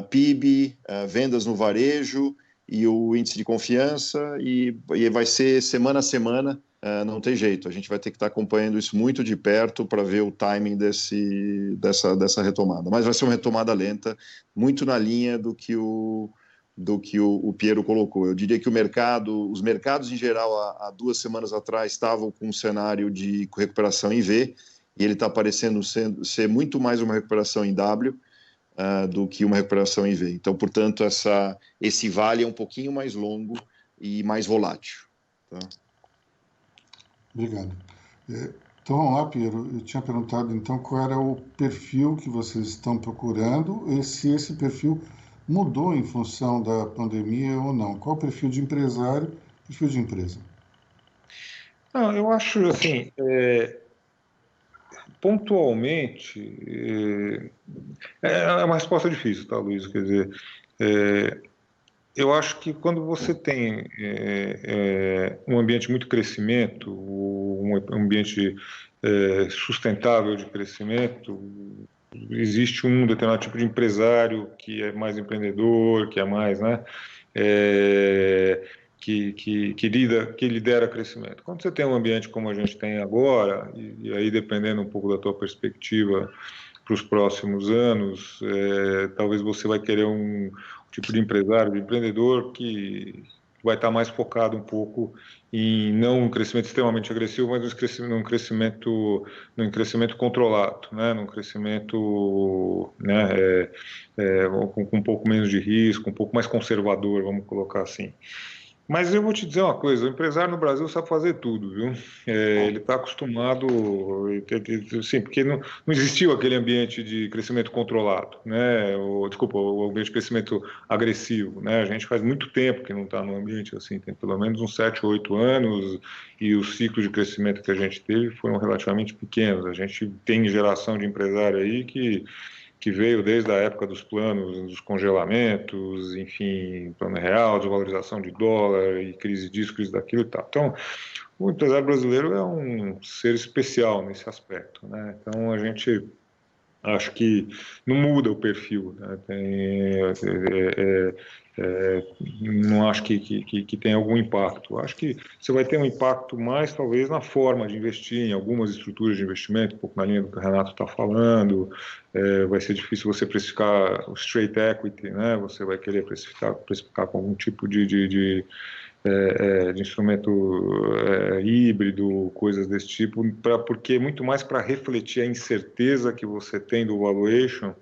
PIB, vendas no varejo e o índice de confiança, e vai ser semana a semana, não tem jeito, a gente vai ter que estar acompanhando isso muito de perto para ver o timing dessa retomada, mas vai ser uma retomada lenta, muito na linha do que o Piero colocou. Eu diria que os mercados em geral, há 2 semanas atrás, estavam com um cenário de recuperação em V, e ele está parecendo ser muito mais uma recuperação em W do que uma recuperação em V. Então, portanto, esse vale é um pouquinho mais longo e mais volátil. Tá? Obrigado. Então, vamos lá, Piero. Eu tinha perguntado, então, qual era o perfil que vocês estão procurando e se esse perfil mudou em função da pandemia ou não. Qual o perfil de empresário, perfil de empresa? Não, eu acho, assim, pontualmente, é uma resposta difícil, tá, Luiz? Quer dizer, eu acho que quando você tem um ambiente muito crescimento, um ambiente sustentável de crescimento, existe um determinado tipo de empresário que é mais empreendedor, que é mais, né, que lidera crescimento. Quando você tem um ambiente como a gente tem agora, e aí dependendo um pouco da tua perspectiva para os próximos anos, talvez você vai querer um tipo de empresário, de empreendedor que vai estar mais focado um pouco em não um crescimento extremamente agressivo, mas num crescimento controlado, né? Num crescimento, né, com um pouco menos de risco, um pouco mais conservador, vamos colocar assim. Mas eu vou te dizer uma coisa, o empresário no Brasil sabe fazer tudo, viu? Ele está acostumado, sim, porque não existiu aquele ambiente de crescimento controlado, né? O ambiente de crescimento agressivo, né? A gente faz muito tempo que não está num ambiente assim, tem pelo menos uns 7 ou 8 anos, e os ciclos de crescimento que a gente teve foram relativamente pequenos. A gente tem geração de empresário aí que veio desde a época dos planos, dos congelamentos, enfim, plano real, desvalorização de dólar e crise disso, crise daquilo e tal. Então, o empresário brasileiro é um ser especial nesse aspecto, né? Então, a gente acho que não muda o perfil, né? Não acho que tem algum impacto. Acho que você vai ter um impacto mais, talvez, na forma de investir em algumas estruturas de investimento, um pouco na linha do que o Renato está falando. Vai ser difícil você precificar o straight equity, né? Você vai querer precificar com algum tipo de instrumento híbrido, coisas desse tipo, porque muito mais para refletir a incerteza que você tem do valuation.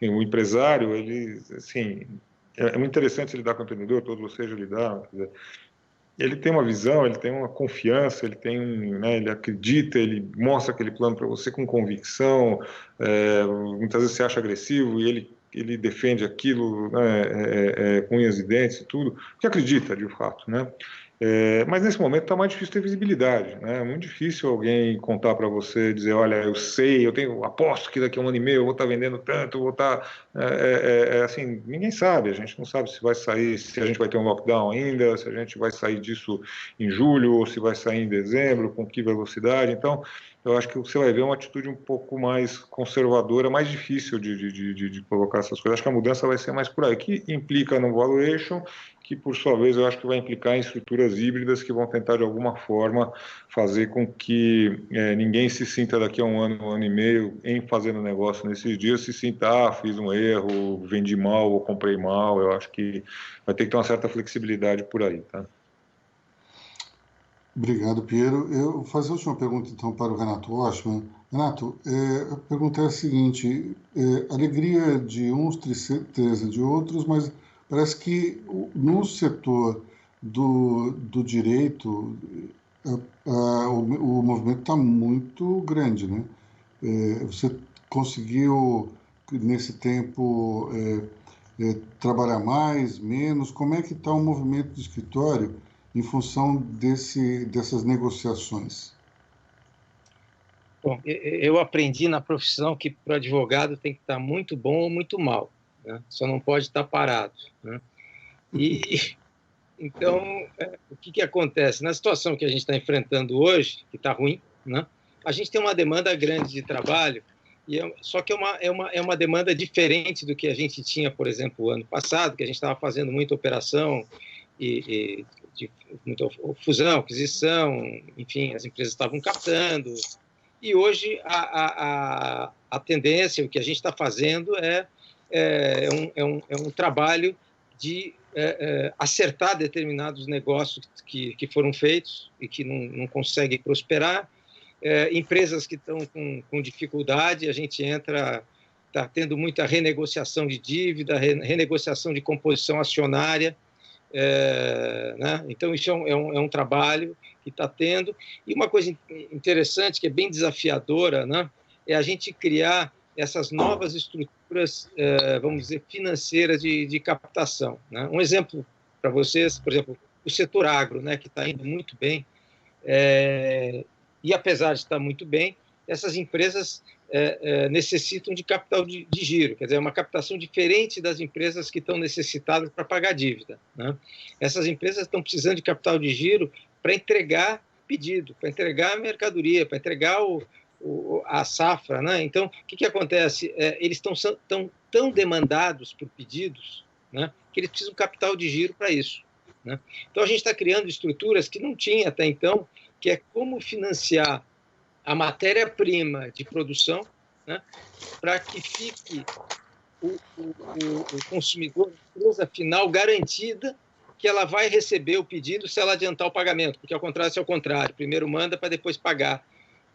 O empresário, ele, assim, é muito interessante lidar com o empreendedor, todos vocês já lidaram, quer dizer, ele tem uma visão, ele tem uma confiança, ele acredita, ele mostra aquele plano para você com convicção, muitas vezes você acha agressivo e ele defende aquilo, né, com unhas e dentes e tudo, porque acredita, de fato, né? Mas nesse momento está mais difícil ter visibilidade, né? É muito difícil alguém contar para você, dizer, olha, eu sei, aposto que daqui a 1 ano e meio eu vou estar vendendo tanto, eu vou estar... assim, ninguém sabe, a gente não sabe se vai sair, se a gente vai ter um lockdown ainda, se a gente vai sair disso em julho, ou se vai sair em dezembro, com que velocidade. Então, eu acho que você vai ver uma atitude um pouco mais conservadora, mais difícil de colocar essas coisas. Acho que a mudança vai ser mais por aí, que implica no valuation, que por sua vez eu acho que vai implicar em estruturas híbridas que vão tentar de alguma forma fazer com que ninguém se sinta daqui a 1 ano e meio em fazendo negócio nesses dias, se sinta, fiz um erro, vendi mal ou comprei mal. Eu acho que vai ter que ter uma certa flexibilidade por aí, tá? Obrigado, Piero. Eu vou fazer a última pergunta, então, para o Renato Oshman. Renato, a pergunta é a seguinte, alegria de uns, tristeza de outros, mas parece que no setor do direito o movimento está muito grande, né? Você conseguiu, nesse tempo, trabalhar mais, menos? Como é que está o movimento do escritório em função dessas negociações? Bom, eu aprendi na profissão que para o advogado tem que estar muito bom ou muito mal, né? Só não pode estar parado, né? E então, o que acontece? Na situação que a gente está enfrentando hoje, que está ruim, né? A gente tem uma demanda grande de trabalho, só que é uma demanda diferente do que a gente tinha, por exemplo, o ano passado, que a gente estava fazendo muita operação de muita fusão, aquisição, enfim, as empresas estavam captando. E hoje a tendência, o que a gente está fazendo é um trabalho de acertar determinados negócios que foram feitos e que não conseguem prosperar. Empresas que estão com dificuldade, a gente está tendo muita renegociação de dívida, renegociação de composição acionária. Né? Então, isso é um trabalho que está tendo. E uma coisa interessante, que é bem desafiadora, né? É a gente criar essas novas estruturas, vamos dizer, financeiras de captação, né? Um exemplo para vocês, por exemplo, o setor agro, né, que está indo muito bem, e apesar de estar muito bem, essas empresas necessitam de capital de giro, quer dizer, uma captação diferente das empresas que estão necessitadas para pagar dívida, né? Essas empresas estão precisando de capital de giro para entregar pedido, para entregar mercadoria, para entregar a safra, né? Então, o que acontece? Eles estão tão demandados por pedidos, né, que eles precisam de capital de giro para isso, né? Então, a gente está criando estruturas que não tinha até então, que é como financiar a matéria-prima de produção, né, para que fique o consumidor, a empresa final, garantida que ela vai receber o pedido se ela adiantar o pagamento, porque ao contrário, é o contrário, primeiro manda para depois pagar.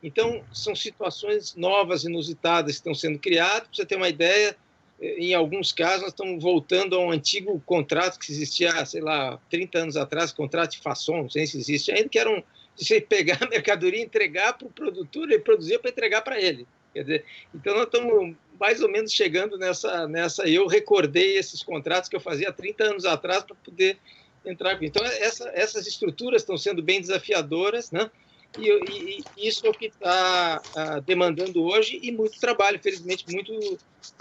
Então, são situações novas, inusitadas, que estão sendo criadas. Para você ter uma ideia, em alguns casos, nós estamos voltando a um antigo contrato que existia, sei lá, 30 anos atrás, contrato de façon, não sei se existe ainda, que era de você pegar a mercadoria, entregar para o produtor, ele produzir para entregar para ele. Quer dizer, então, nós estamos mais ou menos chegando nessa. Eu recordei esses contratos que eu fazia há 30 anos atrás para poder entrar. Então, essas estruturas estão sendo bem desafiadoras, né? E isso é o que está demandando hoje, e muito trabalho, felizmente,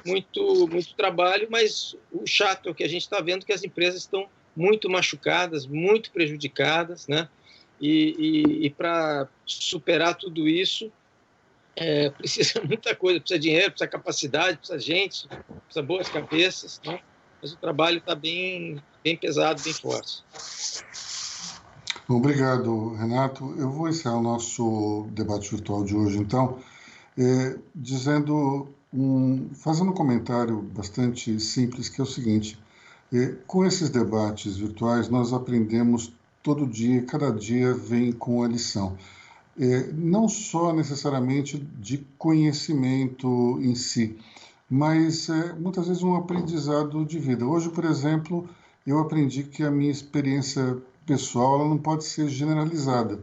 muito trabalho, mas o chato é o que a gente está vendo, que as empresas estão muito machucadas, muito prejudicadas, né? E para superar tudo isso, precisa muita coisa, precisa dinheiro, precisa capacidade, precisa gente, precisa boas cabeças, né? Mas o trabalho está bem pesado, bem forte. Obrigado, Renato. Eu vou encerrar o nosso debate virtual de hoje, então, fazendo um comentário bastante simples, que é o seguinte: com esses debates virtuais, nós aprendemos todo dia, cada dia vem com a lição. Não só necessariamente de conhecimento em si, mas muitas vezes um aprendizado de vida. Hoje, por exemplo, eu aprendi que a minha experiência pessoal ela não pode ser generalizada,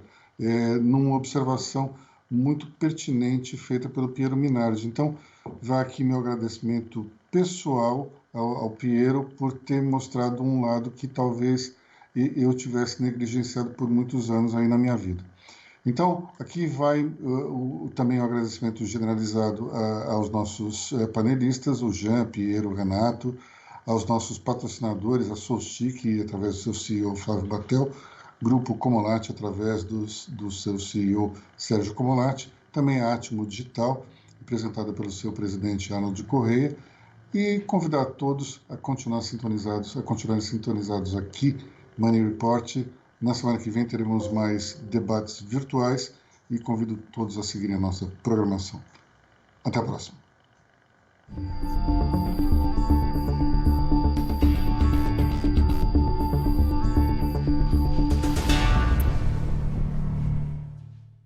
numa observação muito pertinente feita pelo Piero Minardi. Então, vai aqui meu agradecimento pessoal ao Piero por ter mostrado um lado que talvez eu tivesse negligenciado por muitos anos aí na minha vida. Então, aqui vai também o agradecimento generalizado aos nossos panelistas, o Jean, Piero, o Renato, aos nossos patrocinadores, a Solstic, através do seu CEO Flávio Batel, Grupo Comolati, através do seu CEO Sérgio Comolati, também a Atmo Digital, representada pelo seu presidente Arnold Correia, e convidar todos a continuarem sintonizados aqui, Money Report. Na semana que vem teremos mais debates virtuais e convido todos a seguirem a nossa programação. Até a próxima.